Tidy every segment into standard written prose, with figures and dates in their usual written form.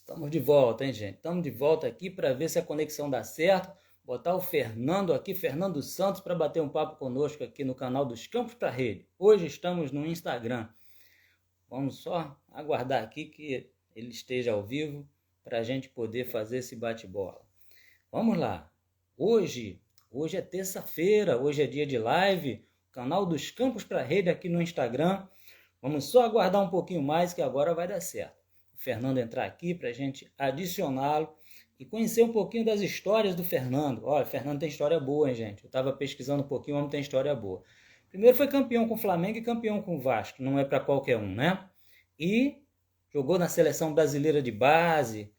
Estamos de volta, hein, gente? Estamos de volta aqui para ver se a conexão dá certo. Botar o Fernando aqui, Fernando Santos, para bater um papo conosco aqui no canal dos Campos para Rede. Hoje estamos no Instagram. Vamos só aguardar aqui que ele esteja ao vivo para a gente poder fazer esse bate-bola. Vamos lá. Hoje é terça-feira, hoje é dia de live. Canal dos Campos para Rede aqui no Instagram. Vamos só aguardar um pouquinho mais que agora vai dar certo. O Fernando entrar aqui para a gente adicioná-lo e conhecer um pouquinho das histórias do Fernando. Olha, o Fernando tem história boa, hein, gente? Eu estava pesquisando um pouquinho, o homem tem história boa. Primeiro foi campeão com o Flamengo e campeão com o Vasco, não é para qualquer um, né? E jogou na seleção brasileira de base,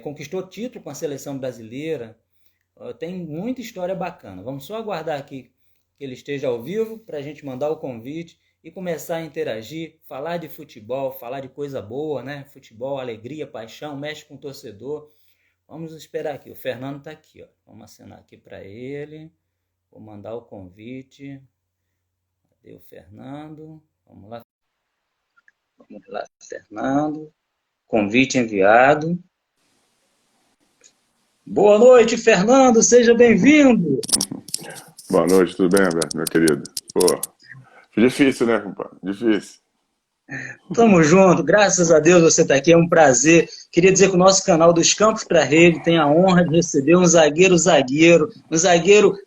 conquistou título com a seleção brasileira. Tem muita história bacana. Vamos só aguardar aqui que ele esteja ao vivo para a gente mandar o convite e começar a interagir, falar de futebol, falar de coisa boa, né? Futebol, alegria, paixão, mexe com o torcedor. Vamos esperar aqui. O Fernando está aqui, ó. Vamos acenar aqui para ele. Vou mandar o convite. Cadê o Fernando? Vamos lá. Vamos lá, Fernando. Convite enviado. Boa noite, Fernando. Seja bem-vindo. Boa noite, tudo bem, Alberto, meu querido? Pô, difícil, né, compadre? Difícil. Tamo junto, graças a Deus você está aqui, é um prazer. Queria dizer que o nosso canal dos Campos para Rede tem a honra de receber um zagueiro,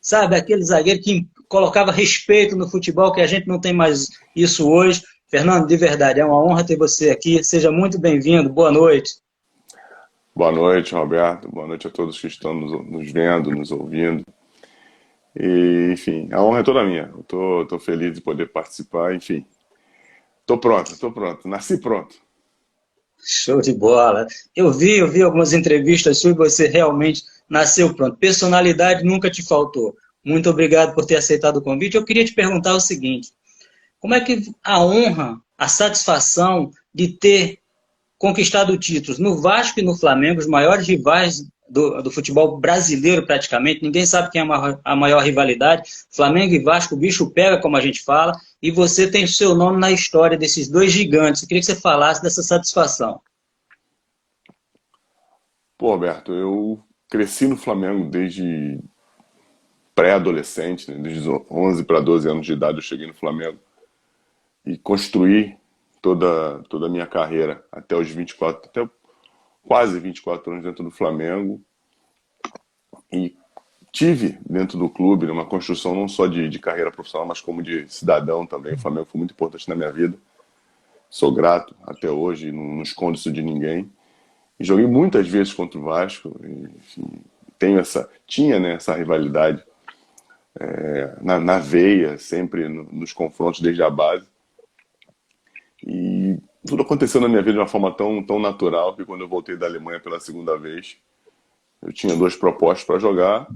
sabe, aquele zagueiro que colocava respeito no futebol, que a gente não tem mais isso hoje. Fernando, de verdade, é uma honra ter você aqui, seja muito bem-vindo, boa noite. Boa noite, Roberto. Boa noite a todos que estão nos vendo, nos ouvindo. E, enfim, a honra é toda minha. Eu tô feliz de poder participar, enfim. Tô pronto. Nasci pronto. Show de bola. Eu vi algumas entrevistas suas e você realmente nasceu pronto. Personalidade nunca te faltou. Muito obrigado por ter aceitado o convite. Eu queria te perguntar o seguinte: como é que a honra, a satisfação de ter conquistado títulos no Vasco e no Flamengo, os maiores rivais do futebol brasileiro praticamente, ninguém sabe quem é a maior rivalidade, Flamengo e Vasco, o bicho pega, como a gente fala, e você tem o seu nome na história desses dois gigantes. Eu queria que você falasse dessa satisfação. Pô, Roberto, eu cresci no Flamengo desde pré-adolescente, né? Desde os 11 para 12 anos de idade eu cheguei no Flamengo e construí toda a minha carreira até os 24, até quase 24 anos dentro do Flamengo. E tive dentro do clube uma construção não só de carreira profissional, mas como de cidadão também. O Flamengo foi muito importante na minha vida. Sou grato até hoje, não escondo isso de ninguém. E joguei muitas vezes contra o Vasco. E, enfim, tinha, né, essa rivalidade na veia, sempre nos confrontos desde a base. E tudo aconteceu na minha vida de uma forma tão natural que quando eu voltei da Alemanha pela segunda vez, eu tinha duas propostas para jogar.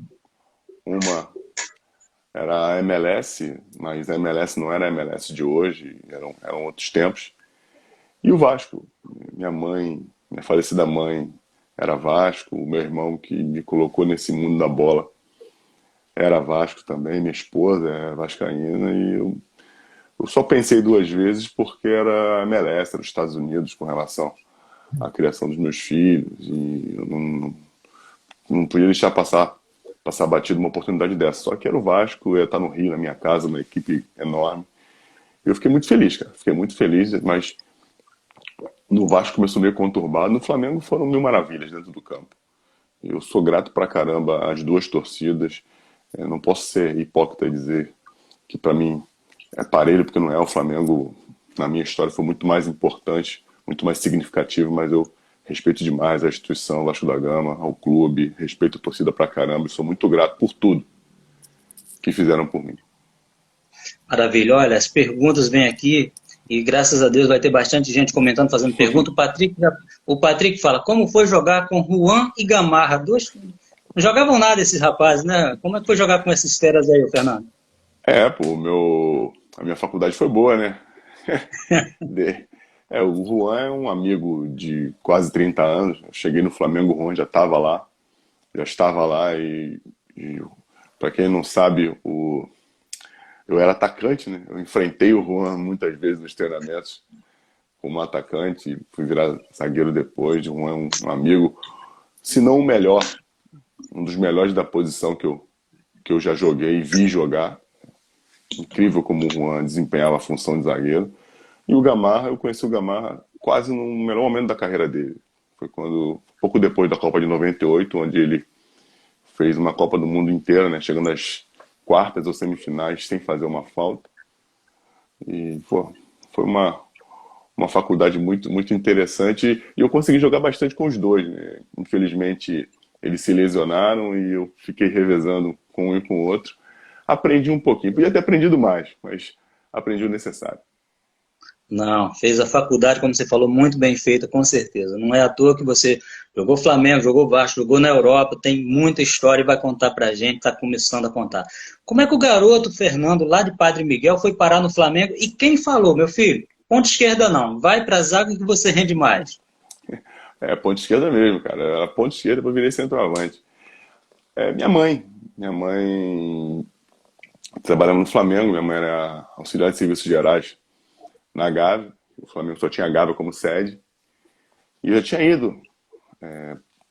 Uma era a MLS, mas a MLS não era a MLS de hoje, eram outros tempos. E o Vasco. Minha falecida mãe era Vasco, o meu irmão que me colocou nesse mundo da bola era Vasco também, minha esposa é vascaína, e eu só pensei duas vezes porque era a MLS, era os Estados Unidos com relação à criação dos meus filhos, e eu não podia deixar passar batido uma oportunidade dessa. Só que era o Vasco, eu ia estar no Rio, na minha casa, uma equipe enorme. Eu fiquei muito feliz, cara. Fiquei muito feliz, mas no Vasco começou meio conturbado. No Flamengo foram mil maravilhas dentro do campo. Eu sou grato pra caramba às duas torcidas. Eu não posso ser hipócrita e dizer que pra mim é parelho, porque não é. O Flamengo, na minha história, foi muito mais importante, muito mais significativo, mas eu respeito demais a instituição Vasco da Gama, ao clube, respeito a torcida pra caramba e sou muito grato por tudo que fizeram por mim. Maravilha. Olha, as perguntas vêm aqui e graças a Deus vai ter bastante gente comentando, fazendo pergunta. O Patrick fala, como foi jogar com Juan e Gamarra? Dois, não jogavam nada esses rapazes, né? Como é que foi jogar com esses feras aí, Fernando? Pô, a minha faculdade foi boa, né? De- o Juan é um amigo de quase 30 anos. Eu cheguei no Flamengo, o Juan já estava lá e para quem não sabe, eu era atacante, né? Eu enfrentei o Juan muitas vezes nos treinamentos. como atacante, fui virar zagueiro depois de um amigo, se não o melhor, um dos melhores da posição que eu já joguei e vi jogar. Incrível como o Juan desempenhava a função de zagueiro. E o Gamarra, eu conheci o Gamarra quase no melhor momento da carreira dele. Foi quando, pouco depois da Copa de 98, onde ele fez uma Copa do Mundo inteira, né, chegando às quartas ou semifinais sem fazer uma falta. E pô, foi uma faculdade muito interessante e eu consegui jogar bastante com os dois, né? Infelizmente eles se lesionaram e eu fiquei revezando com um e com o outro. Aprendi um pouquinho, podia ter aprendido mais, mas aprendi o necessário. Não, fez a faculdade, como você falou, muito bem feita, com certeza. Não é à toa que você jogou Flamengo, jogou Vasco, jogou na Europa, tem muita história e vai contar pra gente, está começando a contar. Como é que o garoto Fernando, lá de Padre Miguel, foi parar no Flamengo? E quem falou, meu filho? Ponta esquerda não, vai pra zaga que você rende mais. É ponta esquerda mesmo, cara. Era ponta esquerda para virar centroavante. É, minha mãe trabalhava no Flamengo, minha mãe era auxiliar de serviços gerais na Gávea. O Flamengo só tinha a Gávea como sede. E eu já tinha ido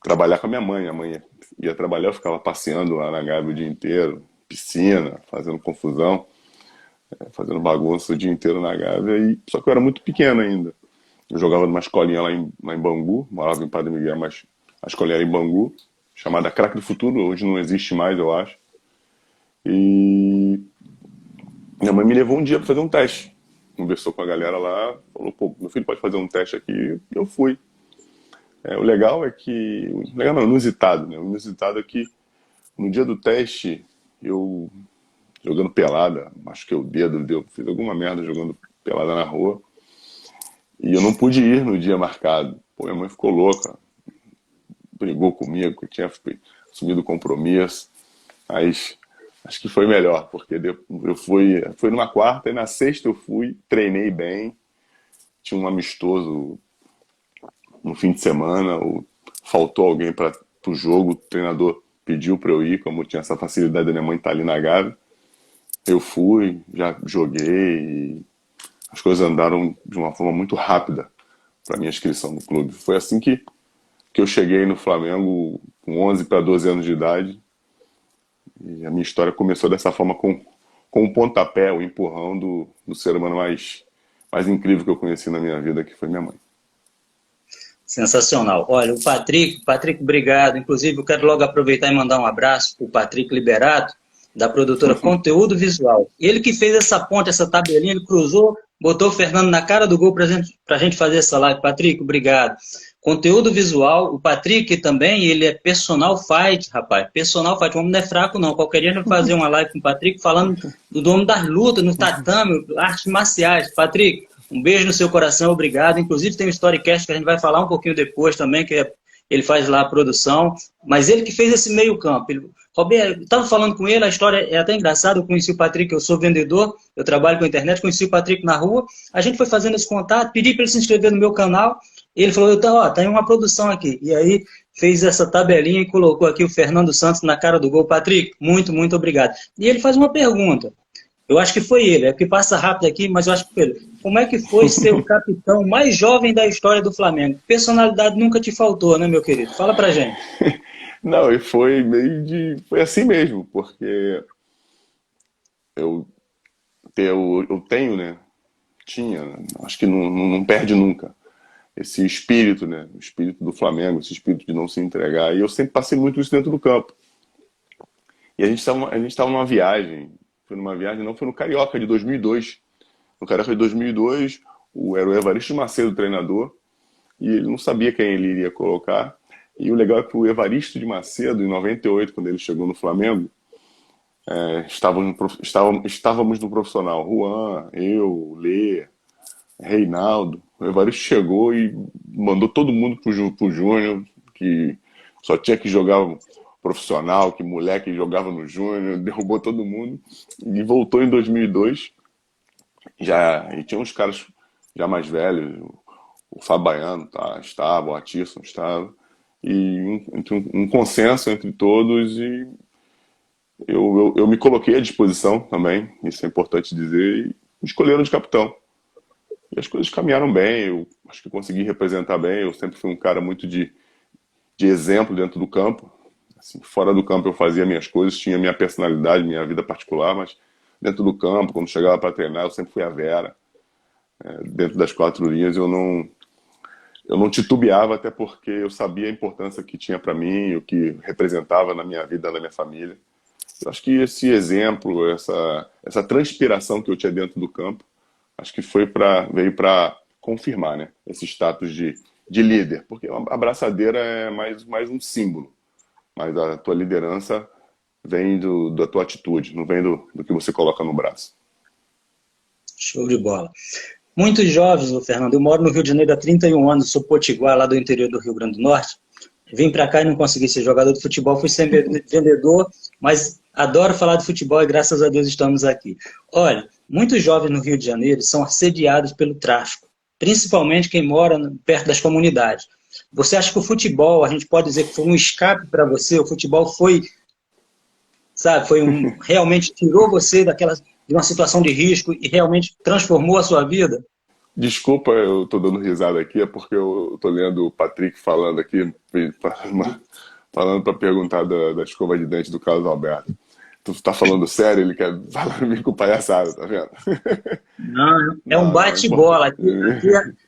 trabalhar com a minha mãe. Minha mãe ia trabalhar, eu ficava passeando lá na Gávea o dia inteiro, piscina, fazendo confusão, fazendo bagunça o dia inteiro na Gávea. Só que eu era muito pequeno ainda. Eu jogava numa escolinha lá em Bangu, morava em Padre Miguel, mas a escolinha era em Bangu, chamada Craque do Futuro, hoje não existe mais, eu acho. E minha mãe me levou um dia para fazer um teste. Conversou com a galera lá, falou, pô, meu filho pode fazer um teste aqui. E eu fui. O legal é que. O legal não, inusitado, né? O inusitado é que no dia do teste, eu jogando pelada, machuquei o dedo, fiz alguma merda jogando pelada na rua. E eu não pude ir no dia marcado. Pô, minha mãe ficou louca, brigou comigo, que eu tinha assumido o compromisso. Mas acho que foi melhor, porque eu fui numa quarta e na sexta eu fui, treinei bem. Tinha um amistoso no fim de semana, faltou alguém para o jogo, o treinador pediu para eu ir, como tinha essa facilidade da minha mãe estar ali na Gávea. Eu fui, já joguei, as coisas andaram de uma forma muito rápida para minha inscrição no clube. Foi assim que eu cheguei no Flamengo com 11 para 12 anos de idade. E a minha história começou dessa forma com o pontapé, o empurrão do ser humano mais incrível que eu conheci na minha vida, que foi minha mãe. Sensacional. Olha, Patrick, obrigado. Inclusive, eu quero logo aproveitar e mandar um abraço para o Patrick Liberato, da produtora Conteúdo Visual. Ele que fez essa ponte, essa tabelinha, ele cruzou, botou o Fernando na cara do gol para a gente fazer essa live. Patrick, obrigado. Conteúdo visual, o Patrick também, ele é personal fight, rapaz. Personal fight, o homem não é fraco não. Qualquer dia a gente vai fazer uma live com o Patrick falando do nome das lutas, no tatame, artes marciais. Patrick, um beijo no seu coração, obrigado. Inclusive tem um storycast que a gente vai falar um pouquinho depois também, ele faz lá a produção. Mas ele que fez esse meio campo. Roberto, estava falando com ele, a história é até engraçada, eu conheci o Patrick, eu sou vendedor, eu trabalho com a internet, conheci o Patrick na rua, a gente foi fazendo esse contato, pedi para ele se inscrever no meu canal, e ele falou, tem uma produção aqui. E aí fez essa tabelinha e colocou aqui o Fernando Santos na cara do gol. Patrick, muito obrigado. E ele faz uma pergunta. Eu acho que foi ele, é que passa rápido aqui, mas eu acho que foi ele. Como é que foi ser o capitão mais jovem da história do Flamengo? Personalidade nunca te faltou, né, meu querido? Fala pra gente. Não, e foi foi assim mesmo, porque eu, eu tenho, né? Tinha, né, acho que não perde nunca. Esse espírito, né? O espírito do Flamengo, esse espírito de não se entregar. E eu sempre passei muito isso dentro do campo. E a gente estava numa viagem, foi numa viagem, não, foi no Carioca de 2002. No Carioca de 2002, era o Evaristo Macedo o treinador, e ele não sabia quem ele iria colocar. E o legal é que o Evaristo de Macedo, em 98, quando ele chegou no Flamengo, estávamos no profissional. Juan, eu, Lê, Reinaldo. O Evaristo chegou e mandou todo mundo pro Júnior, que só tinha que jogar profissional, que moleque jogava no Júnior, derrubou todo mundo. E voltou em 2002. E tinha uns caras já mais velhos, o Fabaiano estava, o Atisson estava. E um consenso entre todos e eu me coloquei à disposição também, isso é importante dizer, e me escolheram de capitão. E as coisas caminharam bem, eu acho que consegui representar bem. Eu sempre fui um cara muito de exemplo dentro do campo. Assim, fora do campo eu fazia minhas coisas, tinha minha personalidade, minha vida particular, mas dentro do campo, quando chegava para treinar, eu sempre fui a Vera. Dentro das quatro linhas eu não titubeava, até porque eu sabia a importância que tinha para mim, o que representava na minha vida, na minha família. Eu acho que esse exemplo, essa transpiração que eu tinha dentro do campo, acho que veio para confirmar, né, esse status de líder, porque a abraçadeira é mais um símbolo, mas a tua liderança vem da tua atitude, não vem do que você coloca no braço. Show de bola. Muitos jovens, ô Fernando, eu moro no Rio de Janeiro há 31 anos, sou potiguar lá do interior do Rio Grande do Norte. Vim para cá e não consegui ser jogador de futebol, fui ser vendedor, mas adoro falar de futebol e graças a Deus estamos aqui. Olha, muitos jovens no Rio de Janeiro são assediados pelo tráfico, principalmente quem mora perto das comunidades. Você acha que o futebol, a gente pode dizer que foi um escape para você? O futebol foi, sabe, realmente tirou você de uma situação de risco e realmente transformou a sua vida? Desculpa, eu tô dando risada aqui, é porque eu tô lendo o Patrick falando aqui, falando para perguntar da escova de dente do Carlos Alberto. Tu tá falando sério? Ele quer falar comigo com palhaçada, tá vendo? Não, é um Não, não, é bate-bola.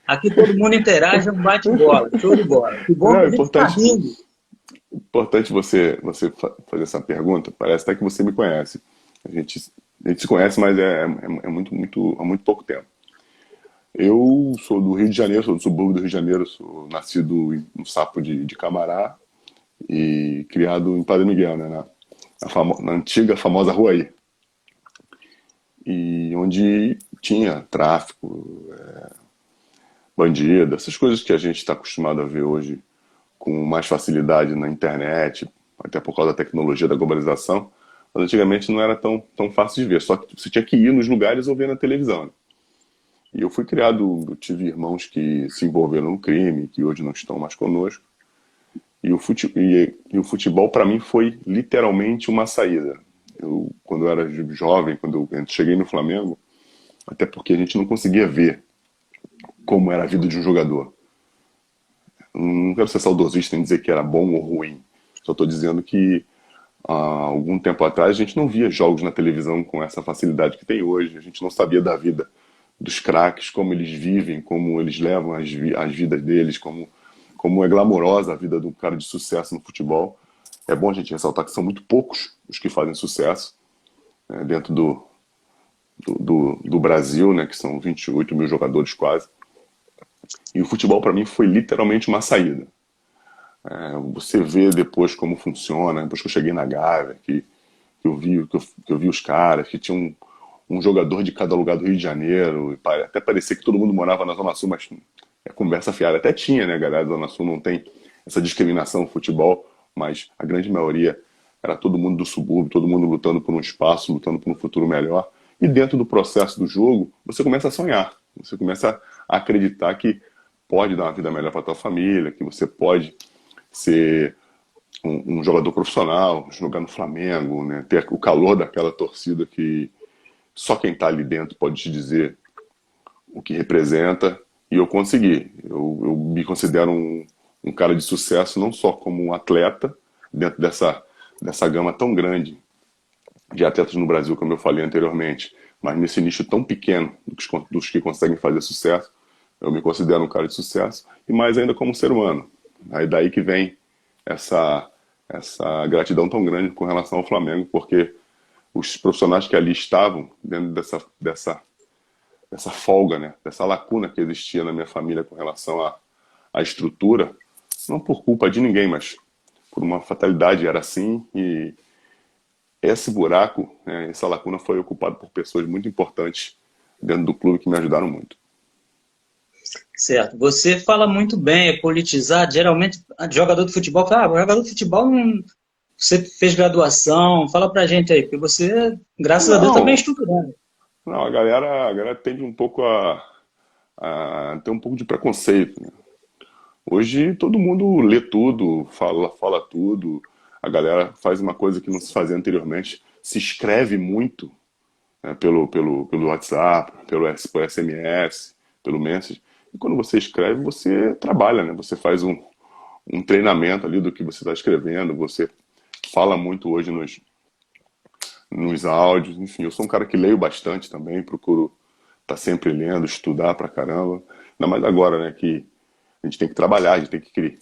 Aqui todo mundo interage, é um bate-bola. Show de bola. Que bom não, que é a gente está importante, rindo. importante você fazer essa pergunta. Parece até que você me conhece. A gente se conhece, mas há muito pouco tempo. Eu sou do Rio de Janeiro, sou do subúrbio do Rio de Janeiro, sou nascido no Sapo de Camará e criado em Padre Miguel, né, na antiga famosa Rua I. E onde tinha tráfico, bandido, essas coisas que a gente está acostumado a ver hoje com mais facilidade na internet, até por causa da tecnologia da globalização, mas antigamente não era tão fácil de ver, só que você tinha que ir nos lugares ou ver na televisão, né? E eu fui criado, eu tive irmãos que se envolveram no crime, que hoje não estão mais conosco, e o futebol para mim foi literalmente uma saída. Quando eu era jovem, quando eu cheguei no Flamengo, até porque a gente não conseguia ver como era a vida de um jogador. Não quero ser saudosista em dizer que era bom ou ruim. Só estou dizendo que há algum tempo atrás a gente não via jogos na televisão com essa facilidade que tem hoje. A gente não sabia da vida dos craques, como eles vivem, como eles levam as vidas deles, como é glamourosa a vida de um cara de sucesso no futebol. É bom a gente ressaltar que são muito poucos os que fazem sucesso, né, dentro do Brasil, né, que são 28 mil jogadores quase. E o futebol para mim foi literalmente uma saída. Você vê depois como funciona, depois que eu cheguei na Gávea, que eu vi os caras, que tinha um jogador de cada lugar do Rio de Janeiro, e até parecia que todo mundo morava na Zona Sul, mas é conversa fiada. Até tinha, né, galera? A Zona Sul não tem essa discriminação no futebol, mas a grande maioria era todo mundo do subúrbio, todo mundo lutando por um espaço, lutando por um futuro melhor. E dentro do processo do jogo, você começa a sonhar, você começa a acreditar que pode dar uma vida melhor para tua família, que você pode ser um jogador profissional, jogar no Flamengo, né? Ter o calor daquela torcida que só quem está ali dentro pode te dizer o que representa. E eu consegui. Eu me considero um cara de sucesso não só como um atleta dentro dessa gama tão grande de atletas no Brasil, como eu falei anteriormente, mas nesse nicho tão pequeno dos que conseguem fazer sucesso, eu me considero um cara de sucesso e mais ainda como ser humano. Aí daí que vem essa gratidão tão grande com relação ao Flamengo, porque os profissionais que ali estavam dentro dessa folga, né, dessa lacuna que existia na minha família com relação à estrutura, não por culpa de ninguém, mas por uma fatalidade era assim, e esse buraco, né, essa lacuna foi ocupado por pessoas muito importantes dentro do clube que me ajudaram muito. Certo. Você fala muito bem, é politizado. Geralmente, jogador de futebol fala, jogador de futebol não... Você fez graduação, fala pra gente aí, porque você, graças a Deus, também é Não, estudando. não, a galera tende um pouco a ter um pouco de preconceito, né? Hoje todo mundo lê tudo, fala tudo. A galera faz uma coisa que não se fazia anteriormente, se escreve muito, né, pelo WhatsApp, por SMS. pelo Menses. E quando você escreve, você trabalha, né? Você faz um treinamento ali do que você está escrevendo, você fala muito hoje nos áudios, enfim, eu sou um cara que leio bastante também, procuro estar sempre lendo, estudar pra caramba. Ainda mais agora, né, que a gente tem que trabalhar, a gente tem que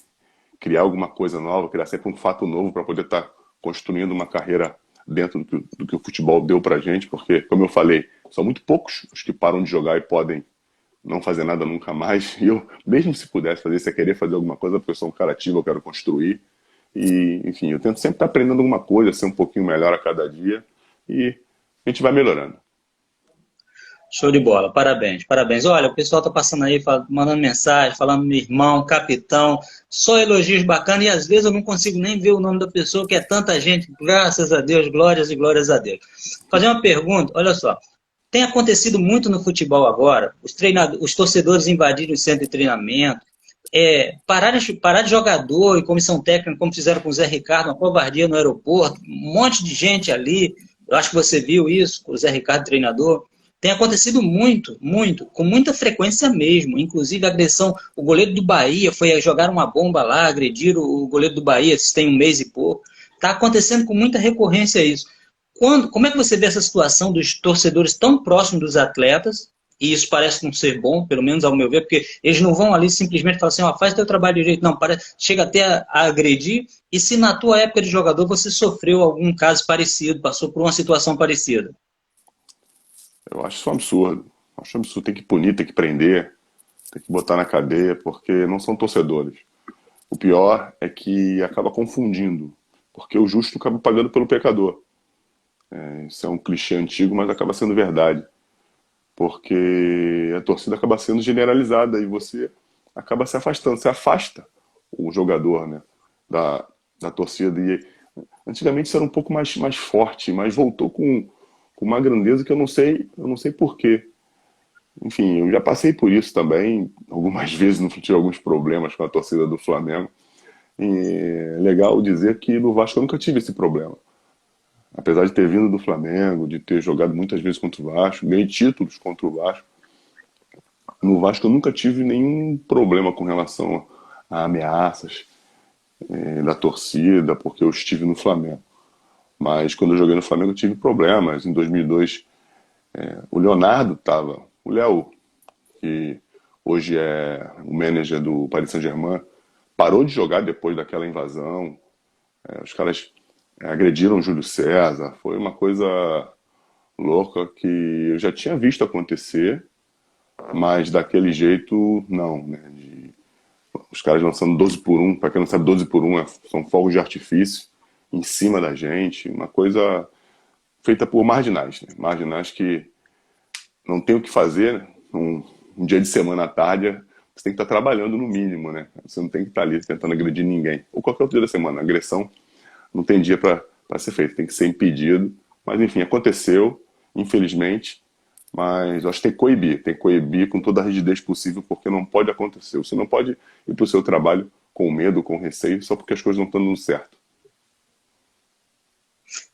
criar alguma coisa nova, criar sempre um fato novo para poder estar construindo uma carreira dentro do que o futebol deu pra gente, porque, como eu falei, são muito poucos os que param de jogar e podem não fazer nada nunca mais. E eu, mesmo se pudesse fazer, se eu querer fazer alguma coisa, porque eu sou um cara ativo, eu quero construir. E, enfim, eu tento sempre estar aprendendo alguma coisa, ser um pouquinho melhor a cada dia. E a gente vai melhorando. Show de bola, parabéns, parabéns. Olha, o pessoal tá passando aí, mandando mensagem, falando meu irmão, capitão, só elogios bacanas, e às vezes eu não consigo nem ver o nome da pessoa, que é tanta gente, graças a Deus, glórias e glórias a Deus. Fazer uma pergunta, olha só, tem acontecido muito no futebol agora, os torcedores invadirem o centro de treinamento, parar de jogador e comissão técnica, como fizeram com o Zé Ricardo, uma covardia no aeroporto, um monte de gente ali, eu acho que você viu isso, com o Zé Ricardo, treinador. Tem acontecido muito, muito, com muita frequência mesmo. Inclusive, agressão. O goleiro do Bahia foi jogar uma bomba lá, agrediram o goleiro do Bahia, isso tem um mês e pouco. Está acontecendo com muita recorrência isso. Como é que você vê essa situação dos torcedores tão próximos dos atletas? E isso parece não ser bom, pelo menos ao meu ver, porque eles não vão ali simplesmente falar assim, ó, faz teu trabalho direito. Não, chega até a agredir. E se na tua época de jogador você sofreu algum caso parecido, passou por uma situação parecida? Eu acho isso um absurdo. Eu acho um absurdo. Tem que punir, tem que prender, tem que botar na cadeia, porque não são torcedores. O pior é que acaba confundindo, porque o justo acaba pagando pelo pecador. Isso é um clichê antigo, mas acaba sendo verdade. Porque a torcida acaba sendo generalizada e você acaba se afastando. Você afasta o jogador, né, da torcida. E antigamente isso era um pouco mais forte, mas voltou com uma grandeza que eu não sei por quê. Enfim, eu já passei por isso também, algumas vezes não tive alguns problemas com a torcida do Flamengo. E é legal dizer que no Vasco eu nunca tive esse problema. Apesar de ter vindo do Flamengo, de ter jogado muitas vezes contra o Vasco, ganhei títulos contra o Vasco, no Vasco eu nunca tive nenhum problema com relação a ameaças da torcida, porque eu estive no Flamengo. Mas quando eu joguei no Flamengo eu tive problemas. Em 2002, o Leonardo estava, o Léo, que hoje é o manager do Paris Saint-Germain, parou de jogar depois daquela invasão. Os caras agrediram o Júlio César. Foi uma coisa louca que eu já tinha visto acontecer, mas daquele jeito, não, né? Os caras lançando 12 por 1, para quem não sabe, 12 por 1 são fogos de artifício em cima da gente, uma coisa feita por marginais, né? Marginais que não tem o que fazer, né? Um dia de semana à tarde, você tem que estar trabalhando no mínimo, né? Você não tem que estar ali tentando agredir ninguém. Ou qualquer outro dia da semana, agressão não tem dia para ser feito, tem que ser impedido. Mas enfim, aconteceu, infelizmente, mas eu acho que tem que coibir com toda a rigidez possível, porque não pode acontecer. Você não pode ir para o seu trabalho com medo, com receio, só porque as coisas não estão dando certo.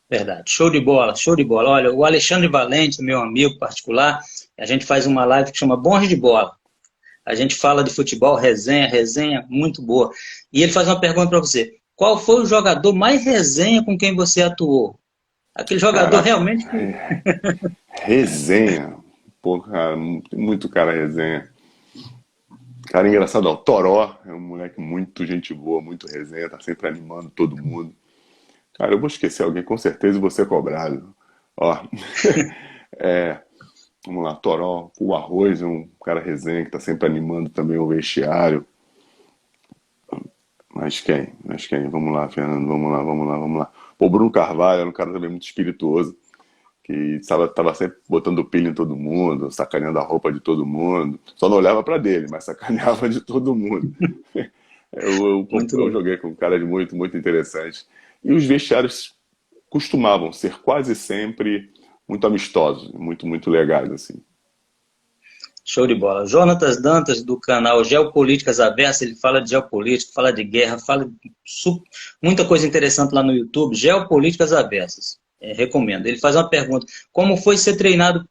Verdade, show de bola, show de bola. Olha, o Alexandre Valente, meu amigo particular, a gente faz uma live que chama Bons de Bola. A gente fala de futebol, resenha, resenha muito boa. E ele faz uma pergunta para você. Qual foi o jogador mais resenha com quem você atuou? Aquele jogador Caraca, realmente que... resenha. Pô, cara, muito cara resenha. Cara engraçado, ó, o Toró é um moleque muito gente boa, muito resenha, tá sempre animando todo mundo. Cara, eu vou esquecer alguém com certeza e vou ser cobrado. Ó, é, vamos lá, Toró, o Arroz é um cara resenha que tá sempre animando também o vestiário. Mas quem? Mas quem? Vamos lá, Fernando, vamos lá. O Bruno Carvalho era um cara também muito espirituoso, que tava sempre botando pilha em todo mundo, sacaneando a roupa de todo mundo. Só não olhava pra dele, mas sacaneava de todo mundo. Muito Eu bom. joguei com um cara de muito interessante. E os vestiários costumavam ser quase sempre muito amistosos, muito legais, assim. Show de bola. Jonatas Dantas, do canal Geopolíticas Aversa, ele fala de geopolítica, fala de guerra, fala de muita coisa interessante lá no YouTube. Geopolíticas Aversas. Recomendo. Ele faz uma pergunta. Como foi ser treinado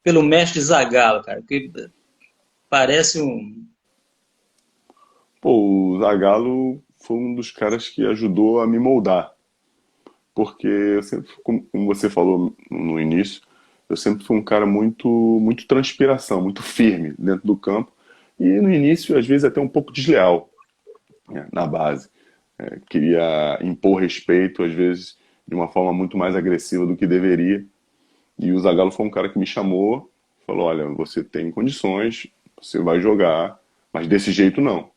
pelo mestre Zagallo, cara? Parece um... Pô, o Zagallo foi um dos caras que ajudou a me moldar, porque eu sempre, como você falou no início, eu sempre fui um cara muito transpiração, muito firme dentro do campo e no início às vezes até um pouco desleal, né, na base. Queria impor respeito às vezes de uma forma muito mais agressiva do que deveria. E o Zagallo foi um cara que me chamou, falou: olha, você tem condições, você vai jogar, mas desse jeito não.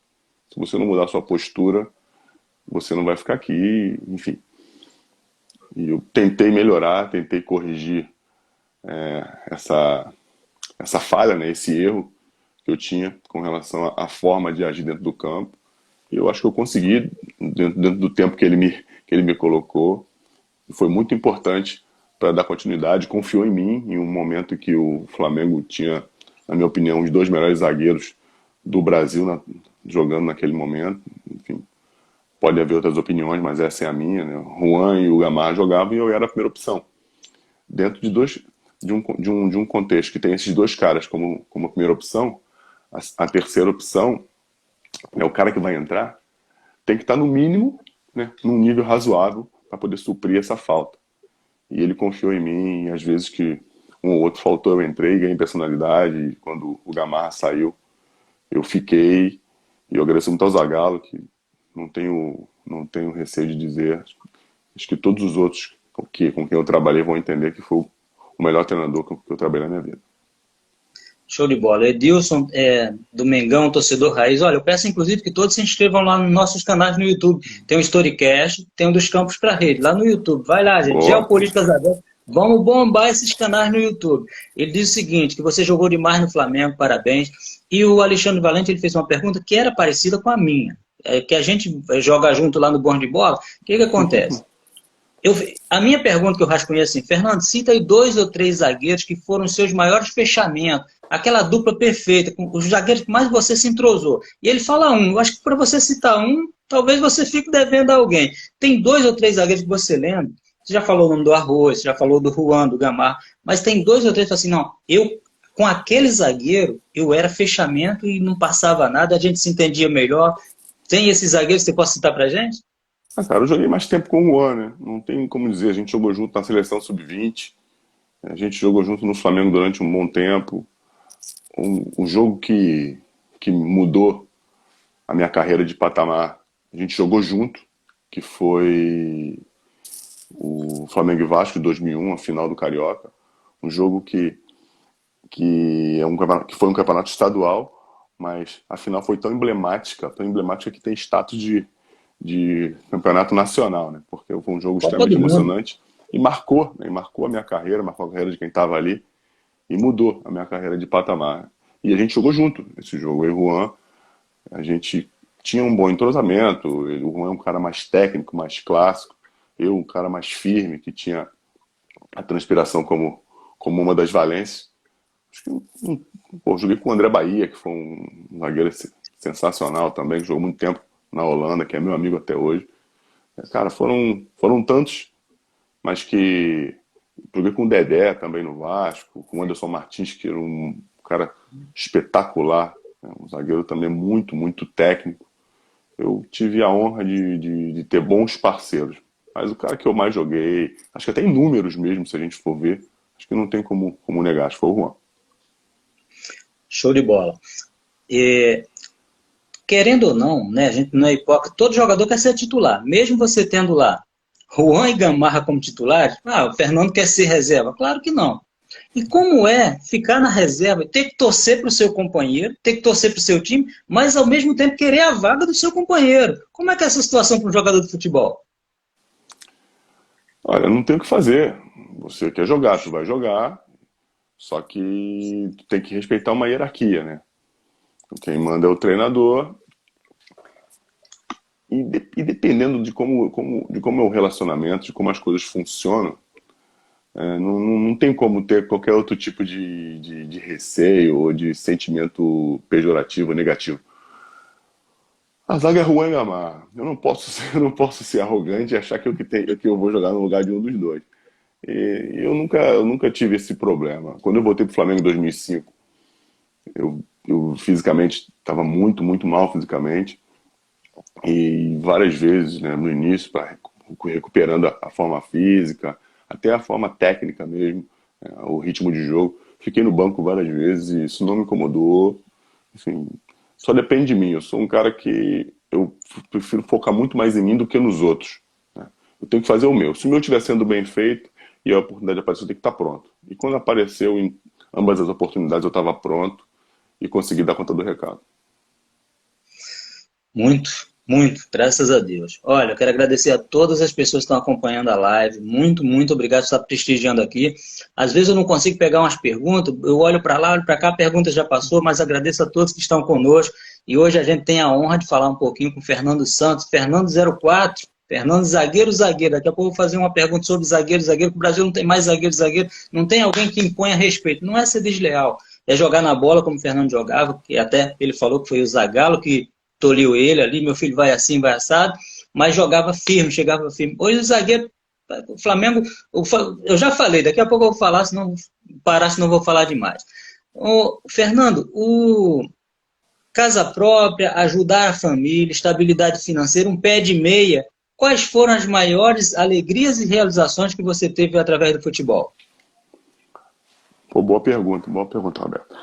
Se você não mudar sua postura, você não vai ficar aqui, enfim. E eu tentei melhorar, tentei corrigir essa, essa falha, né, esse erro que eu tinha com relação à forma de agir dentro do campo. E eu acho que eu consegui, dentro do tempo que ele me colocou. E foi muito importante para dar continuidade. Confiou em mim em um momento que o Flamengo tinha, na minha opinião, os dois melhores zagueiros do Brasil jogando naquele momento. Enfim, pode haver outras opiniões, mas essa é a minha, né? O Juan e o Gamarra jogavam e eu era a primeira opção. Dentro de um contexto que tem esses dois caras como primeira opção, a terceira opção é o cara que vai entrar, tem que estar no mínimo, né, num nível razoável para poder suprir essa falta. E ele confiou em mim, e às vezes que um ou outro faltou, eu entrei, ganhei personalidade, e quando o Gamarra saiu, eu fiquei, e eu agradeço muito ao Zagallo, que não tenho receio de dizer, acho que todos os outros com quem eu trabalhei vão entender que foi o melhor treinador que eu trabalhei na minha vida. Show de bola. Edilson, do Mengão, torcedor raiz. Olha, eu peço inclusive que todos se inscrevam lá nos nossos canais no YouTube. Tem o Storycast, tem o dos Campos para Rede, lá no YouTube. Vai lá, gente. Boa. Geopolíticas Abertas. Vamos bombar esses canais no YouTube. Ele diz o seguinte, que você jogou demais no Flamengo, parabéns. E o Alexandre Valente, ele fez uma pergunta que era parecida com a minha. Que a gente joga junto lá no Bom de Bola. O que acontece? A minha pergunta que eu rascunhei assim, Fernando, cita aí 2 ou 3 zagueiros que foram os seus maiores fechamentos, aquela dupla perfeita, com os zagueiros que mais você se entrosou. E ele fala um, eu acho que para você citar um, talvez você fique devendo a alguém. Tem 2 ou 3 zagueiros que você lembra? Você já falou o nome do Arroz, você já falou do Juan, do Gamarra, mas tem 2 ou 3 que assim, não, com aquele zagueiro, eu era fechamento e não passava nada, a gente se entendia melhor. Tem esses zagueiros que você pode citar pra gente? Cara, eu joguei mais tempo com o Juan, né? Não tem como dizer, a gente jogou junto na seleção sub-20, a gente jogou junto no Flamengo durante um bom tempo. Um jogo que mudou a minha carreira de patamar, a gente jogou junto, que foi o Flamengo e Vasco de 2001, a final do Carioca. Um jogo que foi um campeonato estadual, mas a final foi tão emblemática que tem status de campeonato nacional, né? Porque foi um jogo extremamente emocionante e marcou, né? E marcou a minha carreira, marcou a carreira de quem estava ali e mudou a minha carreira de patamar. E a gente jogou junto esse jogo. Eu e o Juan, a gente tinha um bom entrosamento. O Juan é um cara mais técnico, mais clássico. Eu, um cara mais firme, que tinha a transpiração como uma das valências. Acho que, joguei com o André Bahia, que foi um zagueiro sensacional também, que jogou muito tempo na Holanda, que é meu amigo até hoje. Cara, foram tantos, mas que joguei com o Dedé também no Vasco, com o Anderson Martins, que era um cara espetacular, né? Um zagueiro também muito técnico. Eu tive a honra de ter bons parceiros. Mas o cara que eu mais joguei, acho que até em números mesmo, se a gente for ver, acho que não tem como negar, acho que foi o Juan. Show de bola. Querendo ou não, né, a gente não é hipócrita, todo jogador quer ser titular. Mesmo você tendo lá Juan e Gamarra como titulares, o Fernando quer ser reserva. Claro que não. E como é ficar na reserva, ter que torcer para o seu companheiro, ter que torcer para o seu time, mas ao mesmo tempo querer a vaga do seu companheiro? Como é que é essa situação para um jogador de futebol? Olha, não tem o que fazer. Você quer jogar, tu vai jogar, só que tu tem que respeitar uma hierarquia, né? Quem manda é o treinador. E dependendo de como é o relacionamento, de como as coisas funcionam, não tem como ter qualquer outro tipo de receio ou de sentimento pejorativo, negativo. A zaga é Juan e Gamarra. Eu não posso ser arrogante e achar que eu vou jogar no lugar de um dos dois. E eu nunca tive esse problema. Quando eu voltei para o Flamengo em 2005, eu eu fisicamente estava muito, muito mal fisicamente. E várias vezes, né, no início, recuperando a forma física, até a forma técnica mesmo, o ritmo de jogo. Fiquei no banco várias vezes e isso não me incomodou. Enfim, só depende de mim. Eu sou um cara que eu prefiro focar muito mais em mim do que nos outros, né? Eu tenho que fazer o meu. Se o meu estiver sendo bem feito e a oportunidade aparecer, eu tenho que estar pronto. E quando apareceu em ambas as oportunidades, eu estava pronto e consegui dar conta do recado. Muito, muito, graças a Deus. Olha, eu quero agradecer a todas as pessoas que estão acompanhando a live. Muito, muito obrigado por estar prestigiando aqui. Às vezes eu não consigo pegar umas perguntas, eu olho para lá, olho para cá, a pergunta já passou, mas agradeço a todos que estão conosco. E hoje a gente tem a honra de falar um pouquinho com o Fernando Santos, Fernando 04, Fernando zagueiro, zagueiro. Daqui a pouco eu vou fazer uma pergunta sobre zagueiro, zagueiro, que o Brasil não tem mais zagueiro, zagueiro. Não tem alguém que imponha respeito. Não é ser desleal, é jogar na bola como o Fernando jogava, que até ele falou que foi o Zagallo que tolhiu ele ali, meu filho vai assim, vai assado, mas jogava firme, chegava firme. Hoje o zagueiro, o Flamengo, eu já falei, daqui a pouco eu vou falar, se não parar, se não vou falar demais. O Fernando, o casa própria, ajudar a família, estabilidade financeira, um pé de meia, quais foram as maiores alegrias e realizações que você teve através do futebol? Pô, boa pergunta, Roberto.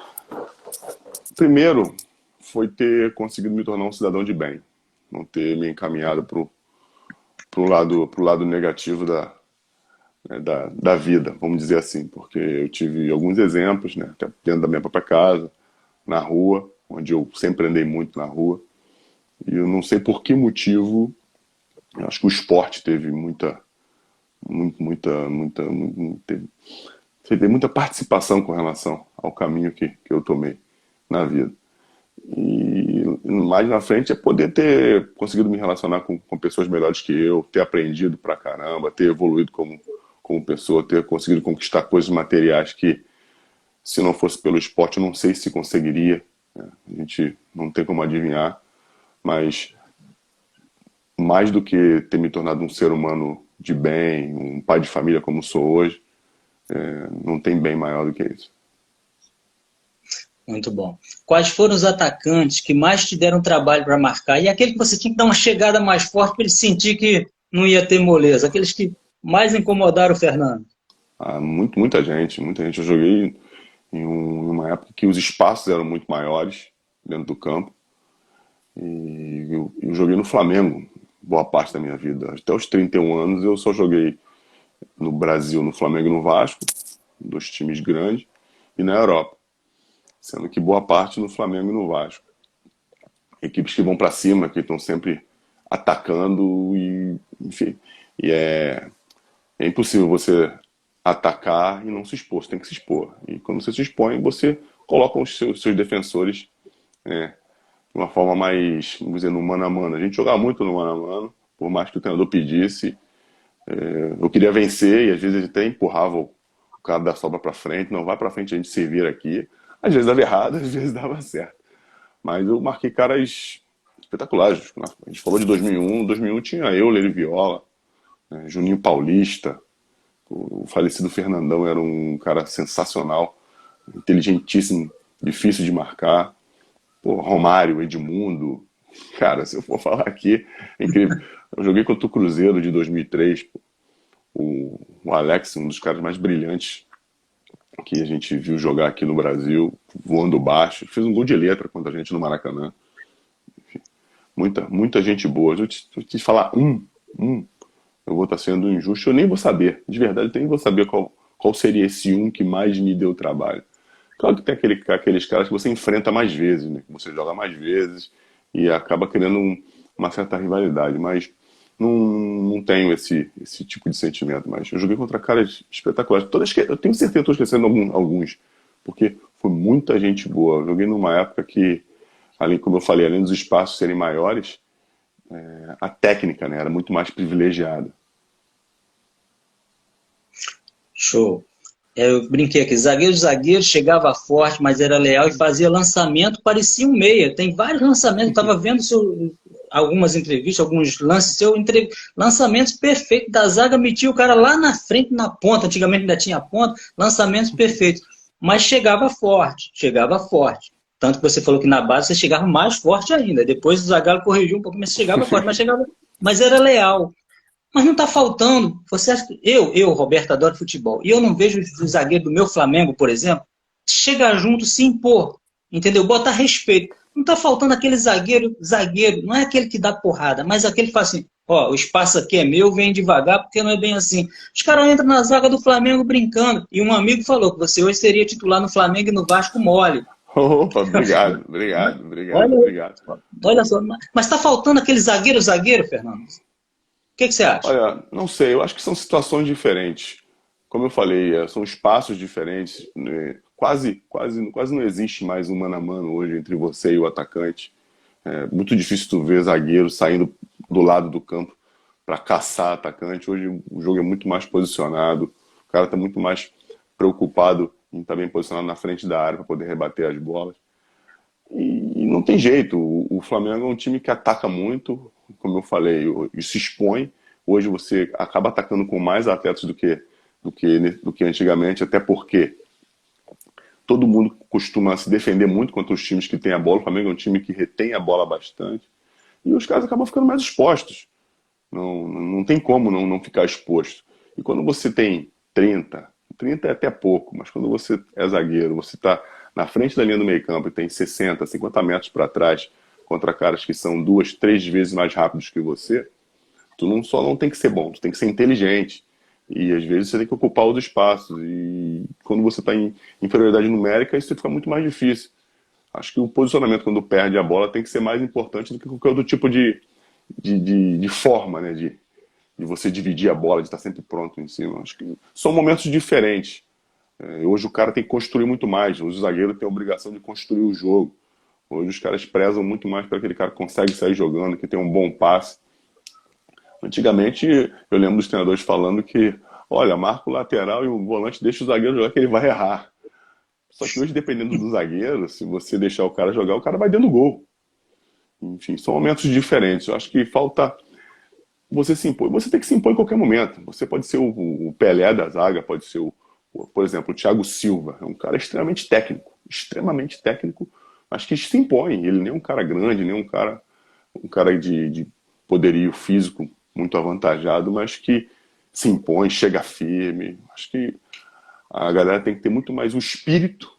Primeiro, foi ter conseguido me tornar um cidadão de bem, não ter me encaminhado pro lado negativo da vida, vamos dizer assim, porque eu tive alguns exemplos, né, até dentro da minha própria casa, na rua, onde eu sempre andei muito na rua, e eu não sei por que motivo, eu acho que o esporte teve teve muita participação com relação ao caminho que eu tomei na vida. E mais na frente é poder ter conseguido me relacionar com pessoas melhores que eu, ter aprendido pra caramba, ter evoluído como pessoa, ter conseguido conquistar coisas materiais que, se não fosse pelo esporte, eu não sei se conseguiria, né? A gente não tem como adivinhar, mas mais do que ter me tornado um ser humano de bem, um pai de família como sou hoje, não tem bem maior do que isso. Muito bom. Quais foram os atacantes que mais te deram trabalho para marcar? E aquele que você tinha que dar uma chegada mais forte para ele sentir que não ia ter moleza? Aqueles que mais incomodaram o Fernando? Muita gente, muita gente. Eu joguei em uma época que os espaços eram muito maiores dentro do campo. E eu joguei no Flamengo boa parte da minha vida. Até os 31 anos eu só joguei no Brasil, no Flamengo e no Vasco, dois times grandes, e na Europa. Sendo que boa parte no Flamengo e no Vasco. Equipes que vão para cima, que estão sempre atacando e, enfim, é impossível você atacar e não se expor, você tem que se expor. E quando você se expõe, você coloca os seus defensores, né, de uma forma mais, vamos dizer, no mano a mano. A gente jogava muito no mano a mano, por mais que o treinador pedisse. Eu queria vencer e às vezes até empurrava o cara da sobra para frente, não vai para frente, a gente se vira aqui. Às vezes dava errado, às vezes dava certo. Mas eu marquei caras espetaculares. A gente falou de 2001. 2001 tinha eu, Lele Viola, né, Juninho Paulista. O falecido Fernandão era um cara sensacional, inteligentíssimo, difícil de marcar. Pô, Romário, Edmundo. Cara, se eu for falar aqui, é incrível. Eu joguei contra o Cruzeiro de 2003. Pô. O Alex, um dos caras mais brilhantes que a gente viu jogar aqui no Brasil, voando baixo, fez um gol de letra contra a gente no Maracanã. Enfim, muita gente boa. Se eu te falar eu vou estar sendo injusto, eu nem vou saber. De verdade, eu nem vou saber qual seria esse que mais me deu trabalho. Claro que tem aqueles caras que você enfrenta mais vezes, né? Que você joga mais vezes e acaba criando uma certa rivalidade, mas não tenho esse tipo de sentimento. Mas eu joguei contra caras espetaculares. Eu tenho certeza que estou esquecendo alguns, porque foi muita gente boa. Eu joguei numa época que, além, como eu falei, além dos espaços serem maiores, a técnica, né, era muito mais privilegiada. Show. Eu brinquei aqui, zagueiro chegava forte, mas era leal e fazia lançamento, parecia um meia. Tem vários lançamentos, eu estava vendo algumas entrevistas, alguns lances, lançamentos perfeitos da zaga, metia o cara lá na frente, na ponta, antigamente ainda tinha ponta, lançamentos perfeitos. Mas chegava forte, chegava forte. Tanto que você falou que na base você chegava mais forte ainda. Depois o Zagallo corrigiu um pouco, mas você chegava forte, mas era leal. Mas não está faltando. Você acha que Roberto, adoro futebol. E eu não vejo o zagueiro do meu Flamengo, por exemplo, chegar junto, se impor. Entendeu? Botar respeito. Não está faltando aquele zagueiro, não é aquele que dá porrada, mas aquele que fala assim, ó, o espaço aqui é meu, vem devagar, porque não é bem assim. Os caras entram na zaga do Flamengo brincando. E um amigo falou que você hoje seria titular no Flamengo e no Vasco mole. Opa, obrigado, obrigado, obrigado, Olha, obrigado. olha só. Mas está faltando aquele zagueiro, Fernando. O que você acha? Olha, não sei, eu acho que são situações diferentes. Como eu falei, são espaços diferentes, né? Quase não existe mais um mano a mano hoje entre você e o atacante. É muito difícil tu ver zagueiro saindo do lado do campo para caçar atacante. Hoje o jogo é muito mais posicionado, o cara está muito mais preocupado em estar bem posicionado na frente da área para poder rebater as bolas. E não tem jeito, o Flamengo é um time que ataca muito, como eu falei, e se expõe. Hoje você acaba atacando com mais atletas do que antigamente, até porque todo mundo costuma se defender muito contra os times que têm a bola. O Flamengo é um time que retém a bola bastante. E os caras acabam ficando mais expostos. Não tem como não ficar exposto. E quando você tem 30 é até pouco, mas quando você é zagueiro, você está na frente da linha do meio campo e tem 60, 50 metros para trás contra caras que são 2, 3 vezes mais rápidos que você, tu só não tem que ser bom, tu tem que ser inteligente. E às vezes você tem que ocupar os espaços. E quando você está em inferioridade numérica, isso fica muito mais difícil. Acho que o posicionamento quando perde a bola tem que ser mais importante do que qualquer outro tipo de forma, né? De você dividir a bola, de estar sempre pronto em cima. Acho que são momentos diferentes. Hoje o cara tem que construir muito mais. Hoje o zagueiro tem a obrigação de construir o jogo. Hoje os caras prezam muito mais para aquele cara que consegue sair jogando, que tem um bom passe. Antigamente, eu lembro dos treinadores falando que, olha, marca o lateral e o volante deixa o zagueiro jogar que ele vai errar. Só que hoje, dependendo do zagueiro, se você deixar o cara jogar, o cara vai dentro do gol. Enfim, são momentos diferentes. Eu acho que falta você se impor. Você tem que se impor em qualquer momento. Você pode ser o Pelé da zaga, pode ser por exemplo, o Thiago Silva. É um cara extremamente técnico, mas que se impõe. Ele nem é um cara grande, nem um cara de poderio físico muito avantajado, mas que se impõe, chega firme. Acho que a galera tem que ter muito mais o espírito